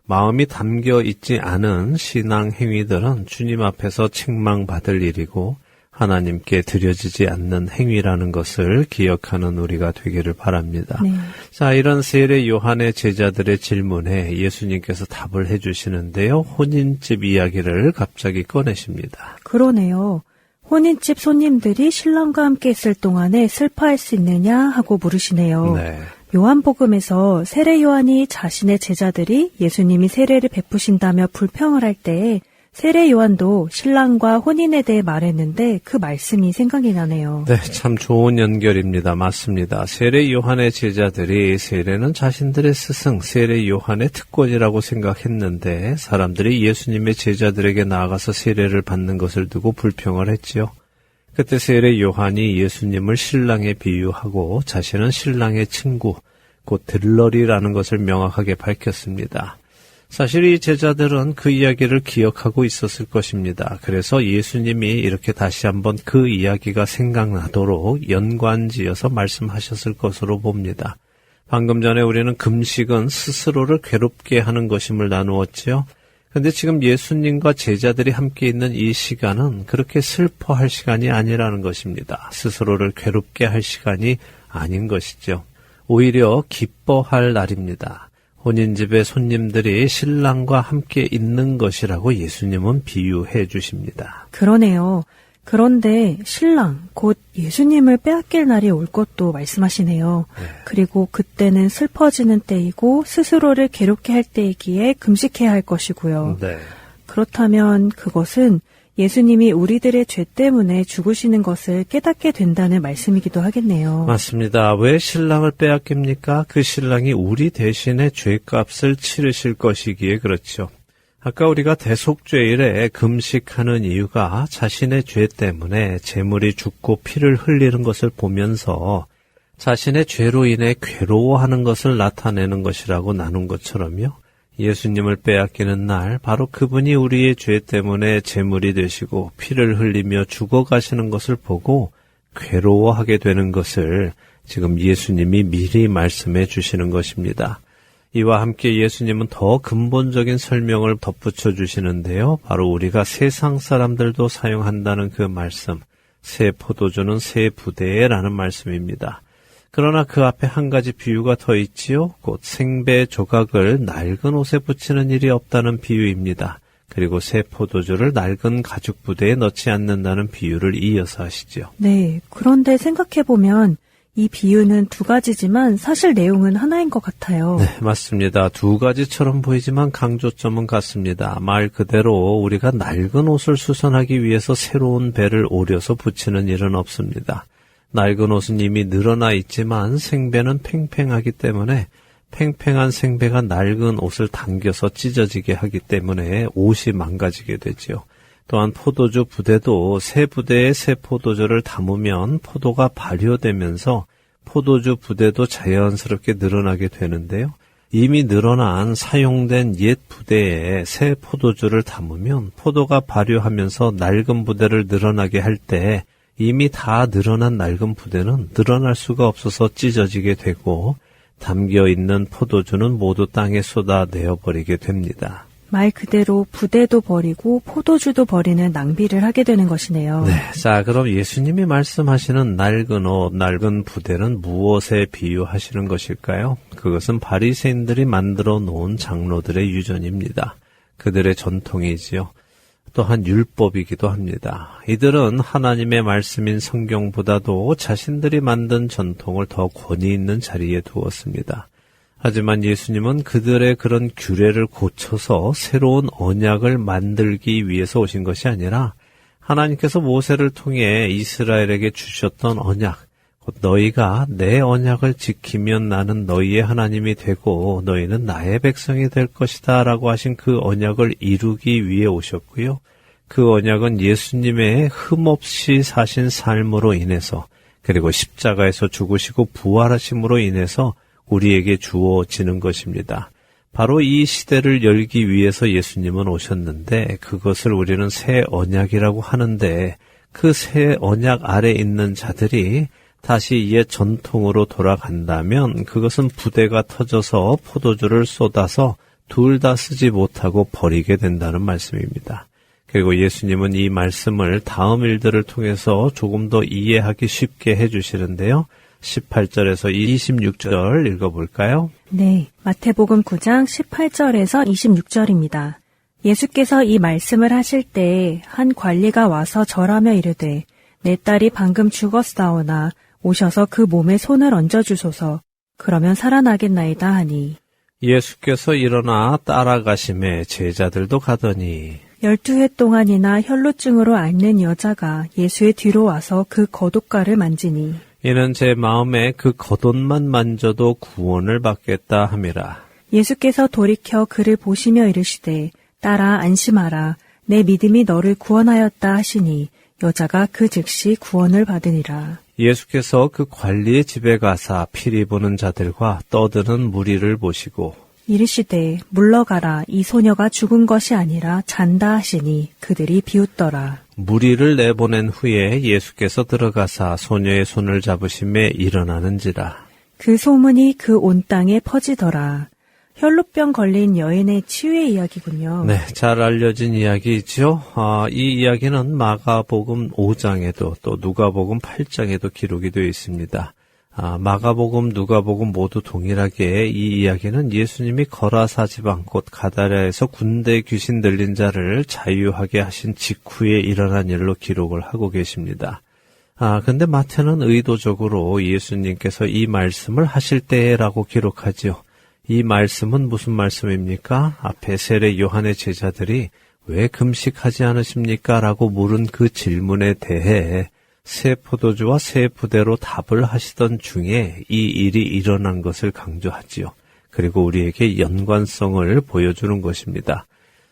Speaker 1: 마음이 담겨 있지 않은 신앙 행위들은 주님 앞에서 책망받을 일이고 하나님께 드려지지 않는 행위라는 것을 기억하는 우리가 되기를 바랍니다.
Speaker 7: 네.
Speaker 1: 자, 이런 세례 요한의 제자들의 질문에 예수님께서 답을 해주시는데요. 혼인집 이야기를 갑자기 꺼내십니다.
Speaker 7: 그러네요. 혼인집 손님들이 신랑과 함께 있을 동안에 슬퍼할 수 있느냐 하고 물으시네요.
Speaker 1: 네.
Speaker 7: 요한복음에서 세례 요한이 자신의 제자들이 예수님이 세례를 베푸신다며 불평을 할 때에 세례 요한도 신랑과 혼인에 대해 말했는데 그 말씀이 생각이 나네요.
Speaker 1: 네, 참 좋은 연결입니다. 맞습니다. 세례 요한의 제자들이 세례는 자신들의 스승 세례 요한의 특권이라고 생각했는데 사람들이 예수님의 제자들에게 나아가서 세례를 받는 것을 두고 불평을 했지요. 그때 세례 요한이 예수님을 신랑에 비유하고 자신은 신랑의 친구, 곧 들러리라는 것을 명확하게 밝혔습니다. 사실 이 제자들은 그 이야기를 기억하고 있었을 것입니다. 그래서 예수님이 이렇게 다시 한번 그 이야기가 생각나도록 연관지어서 말씀하셨을 것으로 봅니다. 방금 전에 우리는 금식은 스스로를 괴롭게 하는 것임을 나누었지요. 그런데 지금 예수님과 제자들이 함께 있는 이 시간은 그렇게 슬퍼할 시간이 아니라는 것입니다. 스스로를 괴롭게 할 시간이 아닌 것이죠. 오히려 기뻐할 날입니다. 혼인집의 손님들이 신랑과 함께 있는 것이라고 예수님은 비유해 주십니다.
Speaker 7: 그러네요. 그런데 신랑, 곧 예수님을 빼앗길 날이 올 것도 말씀하시네요.
Speaker 1: 네.
Speaker 7: 그리고 그때는 슬퍼지는 때이고 스스로를 괴롭게 할 때이기에 금식해야 할 것이고요.
Speaker 1: 네.
Speaker 7: 그렇다면 그것은 예수님이 우리들의 죄 때문에 죽으시는 것을 깨닫게 된다는 말씀이기도 하겠네요.
Speaker 1: 맞습니다. 왜 신랑을 빼앗깁니까? 그 신랑이 우리 대신에 죄값을 치르실 것이기에 그렇죠. 아까 우리가 대속죄일에 금식하는 이유가 자신의 죄 때문에 재물이 죽고 피를 흘리는 것을 보면서 자신의 죄로 인해 괴로워하는 것을 나타내는 것이라고 나눈 것처럼요. 예수님을 빼앗기는 날 바로 그분이 우리의 죄 때문에 제물이 되시고 피를 흘리며 죽어가시는 것을 보고 괴로워하게 되는 것을 지금 예수님이 미리 말씀해 주시는 것입니다. 이와 함께 예수님은 더 근본적인 설명을 덧붙여 주시는데요. 바로 우리가 세상 사람들도 사용한다는 그 말씀, 새 포도주는 새 부대에라는 말씀입니다. 그러나 그 앞에 한 가지 비유가 더 있지요. 곧 생배 조각을 낡은 옷에 붙이는 일이 없다는 비유입니다. 그리고 새 포도주를 낡은 가죽 부대에 넣지 않는다는 비유를 이어서 하시죠.
Speaker 7: 네, 그런데 생각해보면 이 비유는 두 가지지만 사실 내용은 하나인 것 같아요.
Speaker 1: 네, 맞습니다. 두 가지처럼 보이지만 강조점은 같습니다. 말 그대로 우리가 낡은 옷을 수선하기 위해서 새로운 배를 오려서 붙이는 일은 없습니다. 낡은 옷은 이미 늘어나 있지만 생배는 팽팽하기 때문에 팽팽한 생배가 낡은 옷을 당겨서 찢어지게 하기 때문에 옷이 망가지게 되지요. 또한 포도주 부대도 새 부대에 새 포도주를 담으면 포도가 발효되면서 포도주 부대도 자연스럽게 늘어나게 되는데요. 이미 늘어난 사용된 옛 부대에 새 포도주를 담으면 포도가 발효하면서 낡은 부대를 늘어나게 할 때 이미 다 늘어난 낡은 부대는 늘어날 수가 없어서 찢어지게 되고 담겨있는 포도주는 모두 땅에 쏟아내어 버리게 됩니다.
Speaker 7: 말 그대로 부대도 버리고 포도주도 버리는 낭비를 하게 되는 것이네요.
Speaker 1: 네, 자 그럼 예수님이 말씀하시는 낡은 옷, 낡은 부대는 무엇에 비유하시는 것일까요? 그것은 바리새인들이 만들어 놓은 장로들의 유전입니다. 그들의 전통이지요. 또한 율법이기도 합니다. 이들은 하나님의 말씀인 성경보다도 자신들이 만든 전통을 더 권위 있는 자리에 두었습니다. 하지만 예수님은 그들의 그런 규례를 고쳐서 새로운 언약을 만들기 위해서 오신 것이 아니라 하나님께서 모세를 통해 이스라엘에게 주셨던 언약, 곧 너희가 내 언약을 지키면 나는 너희의 하나님이 되고 너희는 나의 백성이 될 것이다 라고 하신 그 언약을 이루기 위해 오셨고요. 그 언약은 예수님의 흠없이 사신 삶으로 인해서 그리고 십자가에서 죽으시고 부활하심으로 인해서 우리에게 주어지는 것입니다. 바로 이 시대를 열기 위해서 예수님은 오셨는데 그것을 우리는 새 언약이라고 하는데 그 새 언약 아래 있는 자들이 다시 옛 전통으로 돌아간다면 그것은 부대가 터져서 포도주를 쏟아서 둘 다 쓰지 못하고 버리게 된다는 말씀입니다. 그리고 예수님은 이 말씀을 다음 일들을 통해서 조금 더 이해하기 쉽게 해주시는데요. 18절에서 26절 읽어볼까요?
Speaker 7: 네, 마태복음 9장 18절에서 26절입니다. 예수께서 이 말씀을 하실 때에 한 관리가 와서 절하며 이르되 내 딸이 방금 죽었사오나 오셔서 그 몸에 손을 얹어주소서. 그러면 살아나겠나이다 하니
Speaker 1: 예수께서 일어나 따라가심에 제자들도 가더니
Speaker 7: 12회 동안이나 혈루증으로 앓는 여자가 예수의 뒤로 와서 그 겉옷가를 만지니
Speaker 1: 이는 제 마음에 그 겉옷만 만져도 구원을 받겠다 함이라.
Speaker 7: 예수께서 돌이켜 그를 보시며 이르시되 딸아 안심하라 내 믿음이 너를 구원하였다 하시니 여자가 그 즉시 구원을 받으니라.
Speaker 1: 예수께서 그 관리의 집에 가사 피리 보는 자들과 떠드는 무리를 보시고
Speaker 7: 이르시되 물러가라 이 소녀가 죽은 것이 아니라 잔다 하시니 그들이 비웃더라.
Speaker 1: 무리를 내보낸 후에 예수께서 들어가사 소녀의 손을 잡으심에 일어나는지라.
Speaker 7: 그 소문이 그 온 땅에 퍼지더라. 혈루병 걸린 여인의 치유의 이야기군요.
Speaker 1: 네, 잘 알려진 이야기죠. 이 이야기는 마가복음 5장에도 또 누가복음 8장에도 기록이 되어 있습니다. 마가복음, 누가복음 모두 동일하게 이 이야기는 예수님이 거라사 지방 곧 가다랴에서 군대 귀신 들린 자를 자유하게 하신 직후에 일어난 일로 기록을 하고 계십니다. 근데 마태는 의도적으로 예수님께서 이 말씀을 하실 때라고 기록하지요. 이 말씀은 무슨 말씀입니까? 베셀의 요한의 제자들이 왜 금식하지 않으십니까? 라고 물은 그 질문에 대해 새 포도주와 새 부대로 답을 하시던 중에 이 일이 일어난 것을 강조하지요. 그리고 우리에게 연관성을 보여주는 것입니다.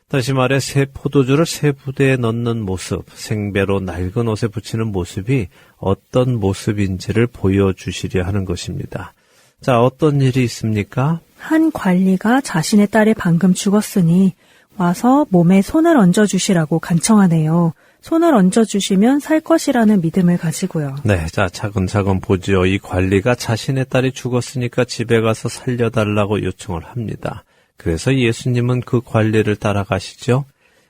Speaker 1: 다시 말해 새 포도주를 새 부대에 넣는 모습, 생배로 낡은 옷에 붙이는 모습이 어떤 모습인지를 보여주시려 하는 것입니다. 자, 어떤 일이 있습니까?
Speaker 7: 한 관리가 자신의 딸이 방금 죽었으니 와서 몸에 손을 얹어주시라고 간청하네요. 손을 얹어주시면 살 것이라는 믿음을 가지고요.
Speaker 1: 네, 자, 차근차근 보죠. 이 관리가 자신의 딸이 죽었으니까 집에 가서 살려달라고 요청을 합니다. 그래서 예수님은 그 관리를 따라가시죠.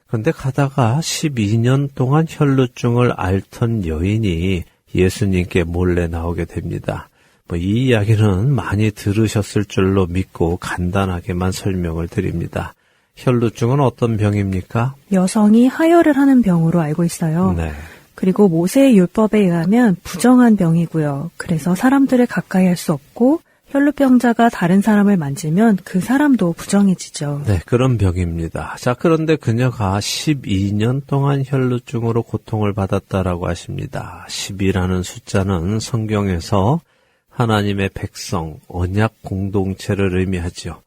Speaker 1: 그런데 가다가 12년 동안 혈루증을 앓던 여인이 예수님께 몰래 나오게 됩니다. 이 이야기는 많이 들으셨을 줄로 믿고 간단하게만 설명을 드립니다. 혈루증은 어떤 병입니까?
Speaker 7: 여성이 하혈을 하는 병으로 알고 있어요.
Speaker 1: 네.
Speaker 7: 그리고 모세의 율법에 의하면 부정한 병이고요. 그래서 사람들을 가까이 할 수 없고 혈루병자가 다른 사람을 만지면 그 사람도 부정해지죠.
Speaker 1: 네, 그런 병입니다. 자, 그런데 그녀가 12년 동안 혈루증으로 고통을 받았다라고 하십니다. 10이라는 숫자는 성경에서 하나님의 백성, 언약 공동체를 의미하지요.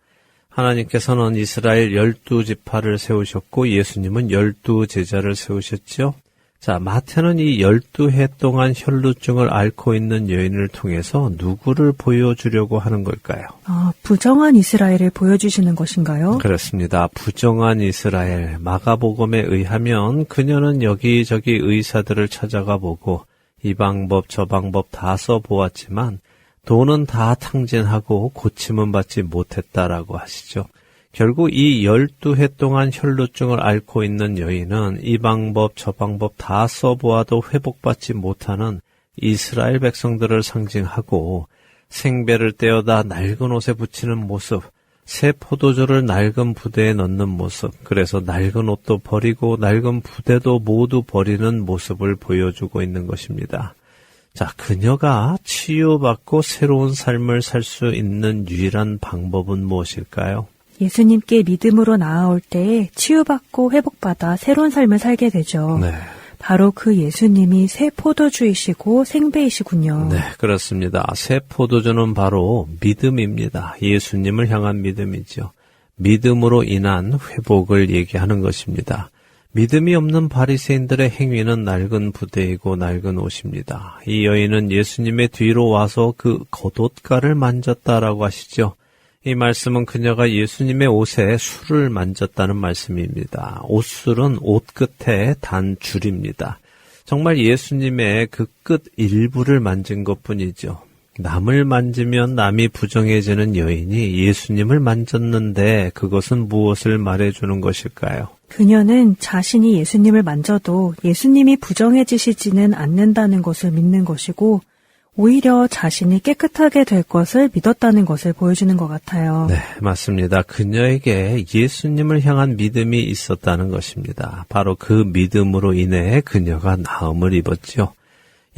Speaker 1: 하나님께서는 이스라엘 12지파를 세우셨고 예수님은 12제자를 세우셨죠. 자, 마태는 이 12해 동안 혈루증을 앓고 있는 여인을 통해서 누구를 보여주려고 하는 걸까요?
Speaker 7: 부정한 이스라엘을 보여주시는 것인가요?
Speaker 1: 그렇습니다. 부정한 이스라엘. 마가복음에 의하면 그녀는 여기저기 의사들을 찾아가 보고 이 방법 저 방법 다 써보았지만 돈은 다 탕진하고 고침은 받지 못했다라고 하시죠. 결국 이 12해 동안 혈루증을 앓고 있는 여인은 이 방법 저 방법 다 써보아도 회복받지 못하는 이스라엘 백성들을 상징하고 생배를 떼어다 낡은 옷에 붙이는 모습, 새 포도주를 낡은 부대에 넣는 모습, 그래서 낡은 옷도 버리고 낡은 부대도 모두 버리는 모습을 보여주고 있는 것입니다. 자, 그녀가 치유받고 새로운 삶을 살 수 있는 유일한 방법은 무엇일까요?
Speaker 7: 예수님께 믿음으로 나아올 때에 치유받고 회복받아 새로운 삶을 살게 되죠.
Speaker 1: 네.
Speaker 7: 바로 그 예수님이 새 포도주이시고 생배이시군요.
Speaker 1: 네, 그렇습니다. 새 포도주는 바로 믿음입니다. 예수님을 향한 믿음이죠. 믿음으로 인한 회복을 얘기하는 것입니다. 믿음이 없는 바리새인들의 행위는 낡은 부대이고 낡은 옷입니다. 이 여인은 예수님의 뒤로 와서 그 겉옷가를 만졌다라고 하시죠. 이 말씀은 그녀가 예수님의 옷에 술을 만졌다는 말씀입니다. 옷술은 옷 끝에 단 줄입니다. 정말 예수님의 그 끝 일부를 만진 것뿐이죠. 남을 만지면 남이 부정해지는 여인이 예수님을 만졌는데 그것은 무엇을 말해주는 것일까요?
Speaker 7: 그녀는 자신이 예수님을 만져도 예수님이 부정해지시지는 않는다는 것을 믿는 것이고 오히려 자신이 깨끗하게 될 것을 믿었다는 것을 보여주는 것 같아요.
Speaker 1: 네, 맞습니다. 그녀에게 예수님을 향한 믿음이 있었다는 것입니다. 바로 그 믿음으로 인해 그녀가 나음을 입었지요.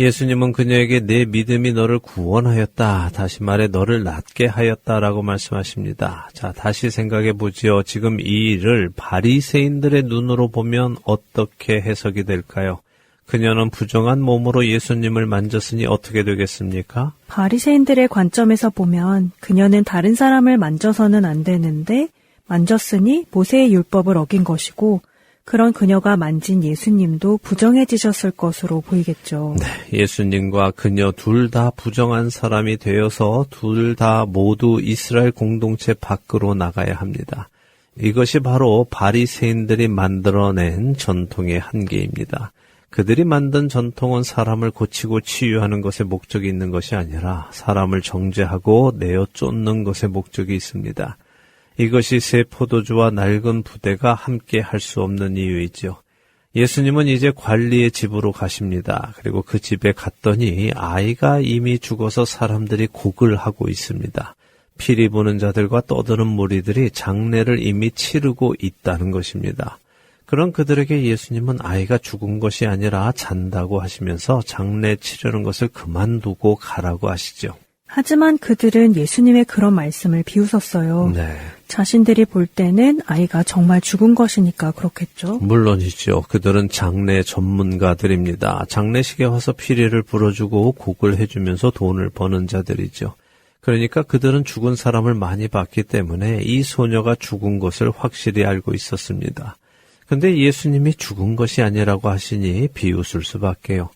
Speaker 1: 예수님은 그녀에게 내 믿음이 너를 구원하였다. 다시 말해 너를 낫게 하였다라고 말씀하십니다. 자, 다시 생각해 보지요. 지금 이 일을 바리새인들의 눈으로 보면 어떻게 해석이 될까요? 그녀는 부정한 몸으로 예수님을 만졌으니 어떻게 되겠습니까?
Speaker 7: 바리새인들의 관점에서 보면 그녀는 다른 사람을 만져서는 안 되는데 만졌으니 모세의 율법을 어긴 것이고 그런 그녀가 만진 예수님도 부정해지셨을 것으로 보이겠죠.
Speaker 1: 네, 예수님과 그녀 둘 다 부정한 사람이 되어서 둘 다 모두 이스라엘 공동체 밖으로 나가야 합니다. 이것이 바로 바리새인들이 만들어낸 전통의 한계입니다. 그들이 만든 전통은 사람을 고치고 치유하는 것에 목적이 있는 것이 아니라 사람을 정죄하고 내어 쫓는 것에 목적이 있습니다. 이것이 새 포도주와 낡은 부대가 함께 할 수 없는 이유이죠. 예수님은 이제 관리의 집으로 가십니다. 그리고 그 집에 갔더니 아이가 이미 죽어서 사람들이 곡을 하고 있습니다. 피리 부는 자들과 떠드는 무리들이 장례를 이미 치르고 있다는 것입니다. 그런 그들에게 예수님은 아이가 죽은 것이 아니라 잔다고 하시면서 장례 치르는 것을 그만두고 가라고 하시죠.
Speaker 7: 하지만 그들은 예수님의 그런 말씀을 비웃었어요.
Speaker 1: 네.
Speaker 7: 자신들이 볼 때는 아이가 정말 죽은 것이니까 그렇겠죠.
Speaker 1: 물론이죠. 그들은 장례 전문가들입니다. 장례식에 와서 피리를 불어주고 곡을 해주면서 돈을 버는 자들이죠. 그러니까 그들은 죽은 사람을 많이 봤기 때문에 이 소녀가 죽은 것을 확실히 알고 있었습니다. 근데 예수님이 죽은 것이 아니라고 하시니 비웃을 수밖에요.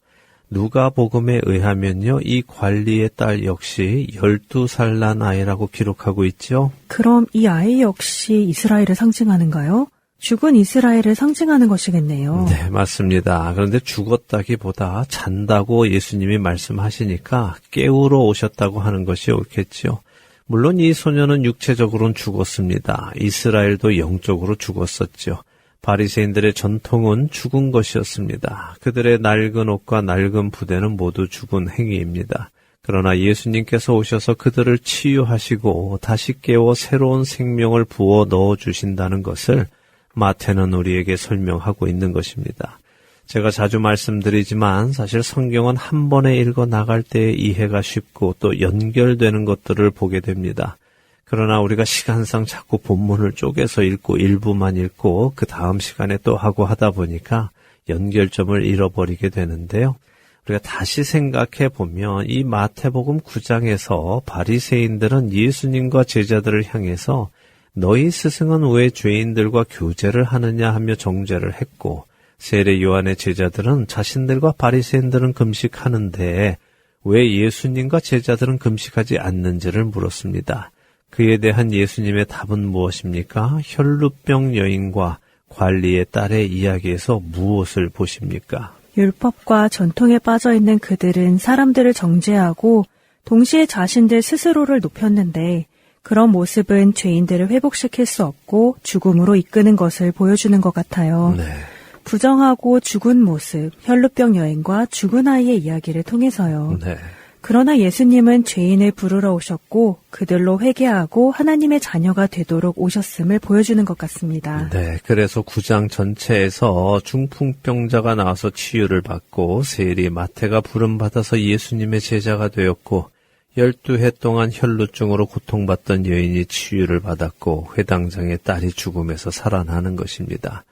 Speaker 1: 누가복음에 의하면요, 이 관리의 딸 역시 12살 난 아이라고 기록하고 있죠.
Speaker 7: 그럼 이 아이 역시 이스라엘을 상징하는가요? 죽은 이스라엘을 상징하는 것이겠네요.
Speaker 1: 네, 맞습니다. 그런데 죽었다기보다 잔다고 예수님이 말씀하시니까 깨우러 오셨다고 하는 것이 옳겠지요. 물론 이 소녀는 육체적으로는 죽었습니다. 이스라엘도 영적으로 죽었었죠. 바리새인들의 전통은 죽은 것이었습니다. 그들의 낡은 옷과 낡은 부대는 모두 죽은 행위입니다. 그러나 예수님께서 오셔서 그들을 치유하시고 다시 깨워 새로운 생명을 부어 넣어주신다는 것을 마태는 우리에게 설명하고 있는 것입니다. 제가 자주 말씀드리지만 사실 성경은 한 번에 읽어 나갈 때 이해가 쉽고 또 연결되는 것들을 보게 됩니다. 그러나 우리가 시간상 자꾸 본문을 쪼개서 읽고 일부만 읽고 그 다음 시간에 또 하고 하다 보니까 연결점을 잃어버리게 되는데요. 우리가 다시 생각해 보면 이 마태복음 9장에서 바리새인들은 예수님과 제자들을 향해서 너희 스승은 왜 죄인들과 교제를 하느냐 하며 정죄를 했고 세례 요한의 제자들은 자신들과 바리새인들은 금식하는데 왜 예수님과 제자들은 금식하지 않는지를 물었습니다. 그에 대한 예수님의 답은 무엇입니까? 혈루병 여인과 관리의 딸의 이야기에서 무엇을 보십니까?
Speaker 7: 율법과 전통에 빠져있는 그들은 사람들을 정죄하고 동시에 자신들 스스로를 높였는데 그런 모습은 죄인들을 회복시킬 수 없고 죽음으로 이끄는 것을 보여주는 것 같아요.
Speaker 1: 네.
Speaker 7: 부정하고 죽은 모습, 혈루병 여인과 죽은 아이의 이야기를 통해서요.
Speaker 1: 네.
Speaker 7: 그러나 예수님은 죄인을 부르러 오셨고 그들로 회개하고 하나님의 자녀가 되도록 오셨음을 보여주는 것 같습니다.
Speaker 1: 네, 그래서 9장 전체에서 중풍병자가 나와서 치유를 받고 세리 마태가 부름받아서 예수님의 제자가 되었고 12해 동안 혈루증으로 고통받던 여인이 치유를 받았고 회당장의 딸이 죽음에서 살아나는 것입니다.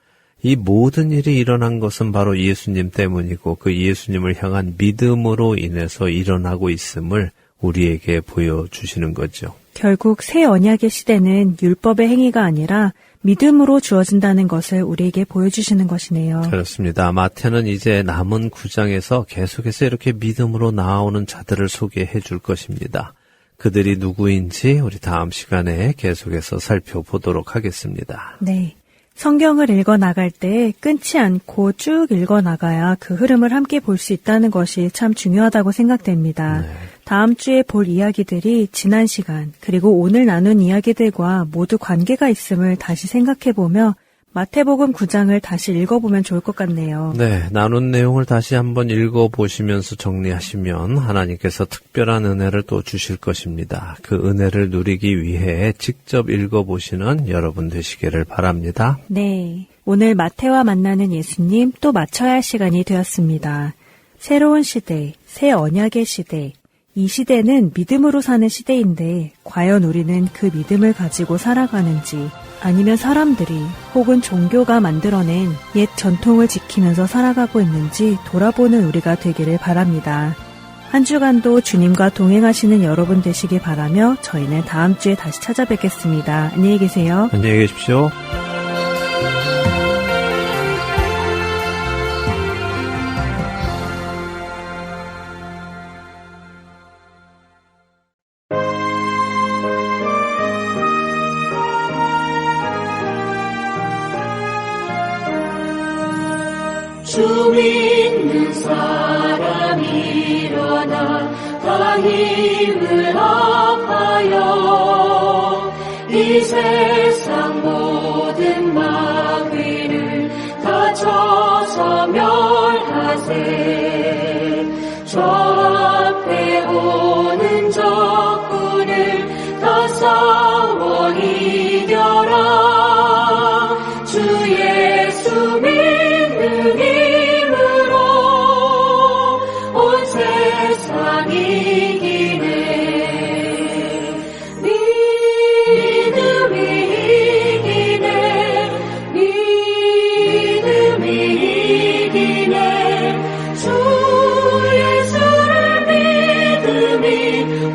Speaker 1: 이 모든 일이 일어난 것은 바로 예수님 때문이고 그 예수님을 향한 믿음으로 인해서 일어나고 있음을 우리에게 보여주시는 거죠.
Speaker 7: 결국 새 언약의 시대는 율법의 행위가 아니라 믿음으로 주어진다는 것을 우리에게 보여주시는 것이네요.
Speaker 1: 그렇습니다. 마태는 이제 남은 9장에서 계속해서 이렇게 믿음으로 나아오는 자들을 소개해 줄 것입니다. 그들이 누구인지 우리 다음 시간에 계속해서 살펴보도록 하겠습니다.
Speaker 7: 네. 성경을 읽어 나갈 때 끊지 않고 쭉 읽어 나가야 그 흐름을 함께 볼 수 있다는 것이 참 중요하다고 생각됩니다.
Speaker 1: 네.
Speaker 7: 다음 주에 볼 이야기들이 지난 시간 그리고 오늘 나눈 이야기들과 모두 관계가 있음을 다시 생각해보며 마태복음 9장을 다시 읽어보면 좋을 것 같네요.
Speaker 1: 네, 나눈 내용을 다시 한번 읽어보시면서 정리하시면 하나님께서 특별한 은혜를 또 주실 것입니다. 그 은혜를 누리기 위해 직접 읽어보시는 여러분 되시기를 바랍니다.
Speaker 7: 네, 오늘 마태와 만나는 예수님 또 맞춰야 할 시간이 되었습니다. 새로운 시대, 새 언약의 시대. 이 시대는 믿음으로 사는 시대인데 과연 우리는 그 믿음을 가지고 살아가는지 아니면 사람들이 혹은 종교가 만들어낸 옛 전통을 지키면서 살아가고 있는지 돌아보는 우리가 되기를 바랍니다. 한 주간도 주님과 동행하시는 여러분 되시기 바라며 저희는 다음 주에 다시 찾아뵙겠습니다. 안녕히 계세요.
Speaker 1: 안녕히 계십시오.
Speaker 5: 주 믿는 사람 일어나 다 힘을 합하여 이 세상 모든 마귀를 다 쳐서 멸하세. 저 앞에 오는 적군을 다 싸워 이겨라. 주 예수 믿는 세상 이기네. 믿음이 이기네. 믿음이 이기네. 주 예수를 믿음이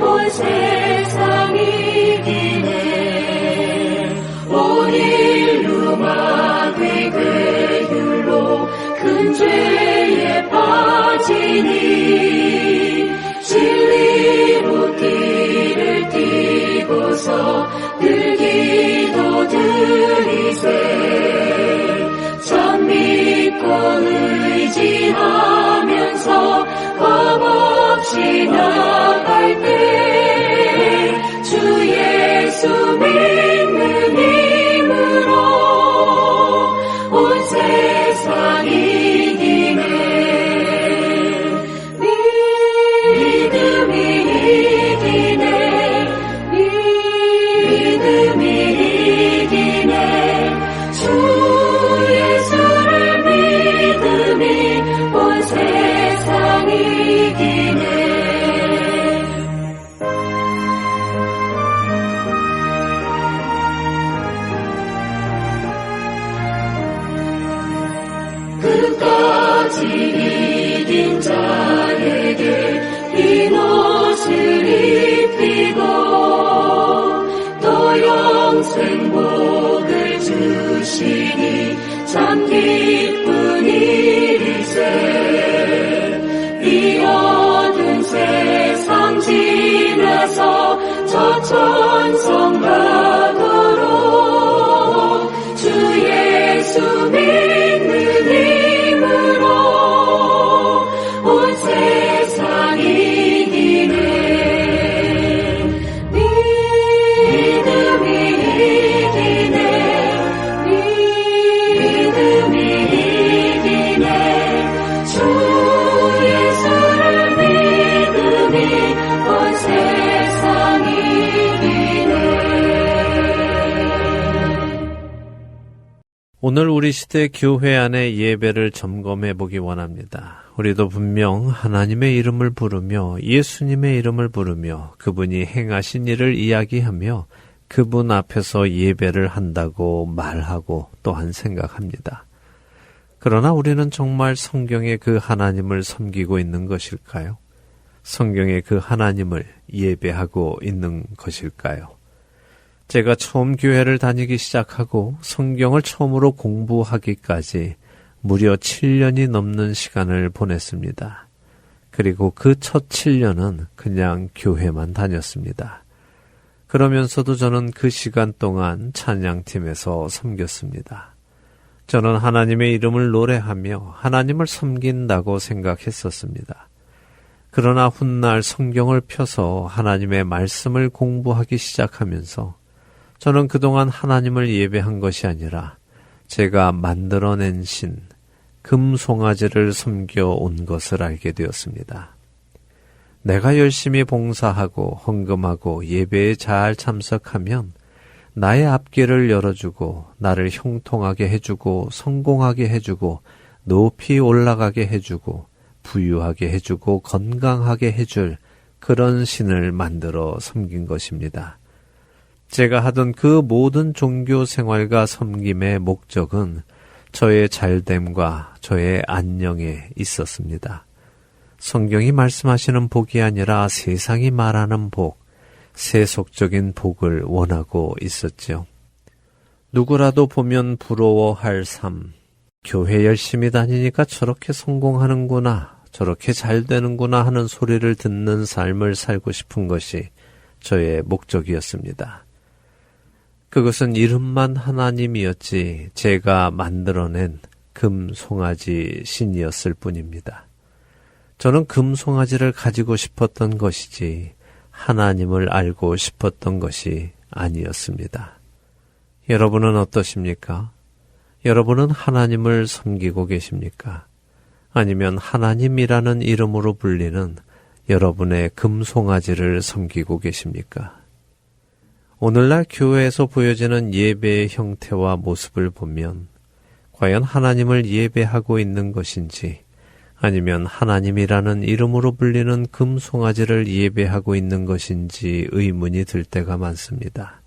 Speaker 5: 온 세상 이기네. 온 인류 마귀 괴율로 큰 죄에 빠지니 진리로 길을 띠고서 늘 기도드리세. 참 믿고 의지하면서 겁없이 나갈 때 주 예수 믿는 힘으로 온 세상 이기네. 믿음이 이기네. 믿음이 이기네. 주 예수를 믿음이 온 세상 이기네. 끝까지 이긴 자에게 흰 옷을 입히고 또 영생 복을 주시니 참 기쁜 일일세. 이 어두운 세상 지나서 저 천성 가도록 주 예수 믿는 힘으로 온 세상 이기네. 믿음이 이기네. 믿음이 이기네. 주 예수를 믿음이 온 세상 이기네.
Speaker 1: 오늘 우리 시대 교회 안의 예배를 점검해 보기 원합니다. 우리도 분명 하나님의 이름을 부르며 예수님의 이름을 부르며 그분이 행하신 일을 이야기하며 그분 앞에서 예배를 한다고 말하고 또한 생각합니다. 그러나 우리는 정말 성경의 그 하나님을 섬기고 있는 것일까요? 성경의 그 하나님을 예배하고 있는 것일까요? 제가 처음 교회를 다니기 시작하고 성경을 처음으로 공부하기까지 무려 7년이 넘는 시간을 보냈습니다. 그리고 그 첫 7년은 그냥 교회만 다녔습니다. 그러면서도 저는 그 시간 동안 찬양팀에서 섬겼습니다. 저는 하나님의 이름을 노래하며 하나님을 섬긴다고 생각했었습니다. 그러나 훗날 성경을 펴서 하나님의 말씀을 공부하기 시작하면서 저는 그동안 하나님을 예배한 것이 아니라 제가 만들어낸 신, 금송아지를 섬겨온 것을 알게 되었습니다. 내가 열심히 봉사하고 헌금하고 예배에 잘 참석하면 나의 앞길을 열어주고 나를 형통하게 해주고 성공하게 해주고 높이 올라가게 해주고 부유하게 해주고 건강하게 해줄 그런 신을 만들어 섬긴 것입니다. 제가 하던 그 모든 종교 생활과 섬김의 목적은 저의 잘됨과 저의 안녕에 있었습니다. 성경이 말씀하시는 복이 아니라 세상이 말하는 복, 세속적인 복을 원하고 있었지요. 누구라도 보면 부러워할 삶, 교회 열심히 다니니까 저렇게 성공하는구나, 저렇게 잘 되는구나 하는 소리를 듣는 삶을 살고 싶은 것이 저의 목적이었습니다. 그것은 이름만 하나님이었지 제가 만들어낸 금송아지 신이었을 뿐입니다. 저는 금송아지를 가지고 싶었던 것이지 하나님을 알고 싶었던 것이 아니었습니다. 여러분은 어떠십니까? 여러분은 하나님을 섬기고 계십니까? 아니면 하나님이라는 이름으로 불리는 여러분의 금송아지를 섬기고 계십니까? 오늘날 교회에서 보여지는 예배의 형태와 모습을 보면 과연 하나님을 예배하고 있는 것인지 아니면 하나님이라는 이름으로 불리는 금송아지를 예배하고 있는 것인지 의문이 들 때가 많습니다.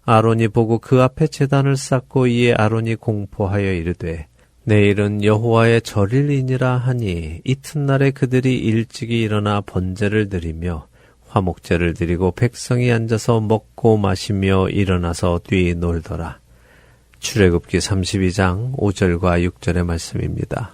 Speaker 1: 아론이 보고 그 앞에 제단을 쌓고 이에 아론이 공포하여 이르되 내일은 여호와의 절일이니라 하니 이튿날에 그들이 일찍이 일어나 번제를 드리며 화목제를 드리고 백성이 앉아서 먹고 마시며 일어나서 뛰놀더라. 출애굽기 32장 5절과 6절의 말씀입니다.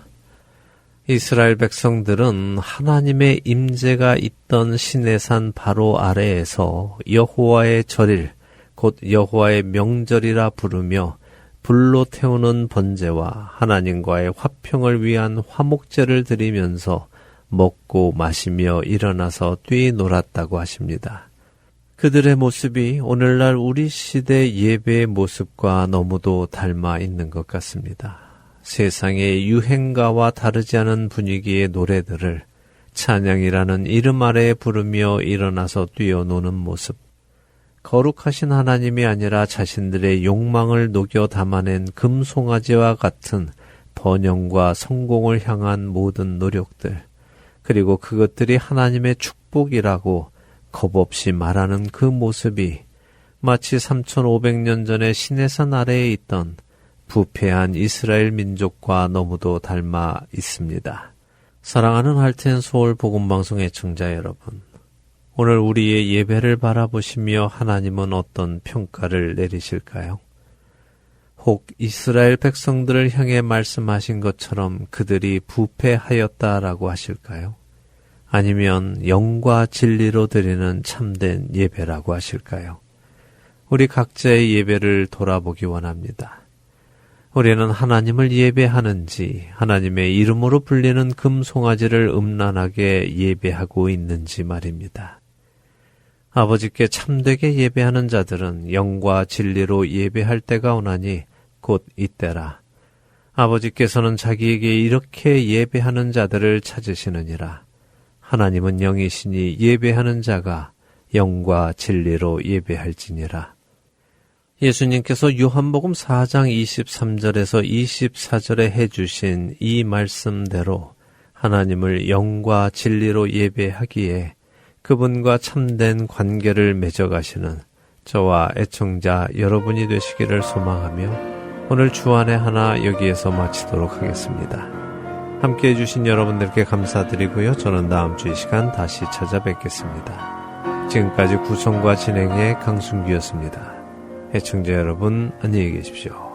Speaker 1: 이스라엘 백성들은 하나님의 임재가 있던 시내산 바로 아래에서 여호와의 절일, 곧 여호와의 명절이라 부르며 불로 태우는 번제와 하나님과의 화평을 위한 화목제를 드리면서 먹고 마시며 일어나서 뛰놀았다고 하십니다. 그들의 모습이 오늘날 우리 시대 예배의 모습과 너무도 닮아 있는 것 같습니다. 세상의 유행가와 다르지 않은 분위기의 노래들을 찬양이라는 이름 아래에 부르며 일어나서 뛰어노는 모습. 거룩하신 하나님이 아니라 자신들의 욕망을 녹여 담아낸 금송아지와 같은 번영과 성공을 향한 모든 노력들, 그리고 그것들이 하나님의 축복이라고 겁없이 말하는 그 모습이 마치 3500년 전에 시내산 아래에 있던 부패한 이스라엘 민족과 너무도 닮아 있습니다. 사랑하는 할텐 서울 복음방송 애청자 여러분, 오늘 우리의 예배를 바라보시며 하나님은 어떤 평가를 내리실까요? 혹 이스라엘 백성들을 향해 말씀하신 것처럼 그들이 부패하였다라고 하실까요? 아니면 영과 진리로 드리는 참된 예배라고 하실까요? 우리 각자의 예배를 돌아보기 원합니다. 우리는 하나님을 예배하는지 하나님의 이름으로 불리는 금송아지를 음란하게 예배하고 있는지 말입니다. 아버지께 참되게 예배하는 자들은 영과 진리로 예배할 때가 오나니 곧 이때라. 아버지께서는 자기에게 이렇게 예배하는 자들을 찾으시느니라. 하나님은 영이시니 예배하는 자가 영과 진리로 예배할지니라. 예수님께서 요한복음 4장 23절에서 24절에 해주신 이 말씀대로 하나님을 영과 진리로 예배하기에 그분과 참된 관계를 맺어가시는 저와 애청자 여러분이 되시기를 소망하며 오늘 주안의 하나 여기에서 마치도록 하겠습니다. 함께해 주신 여러분들께 감사드리고요. 저는 다음 주 이 시간 다시 찾아뵙겠습니다. 지금까지 구성과 진행의 강순기였습니다. 애청자 여러분 안녕히 계십시오.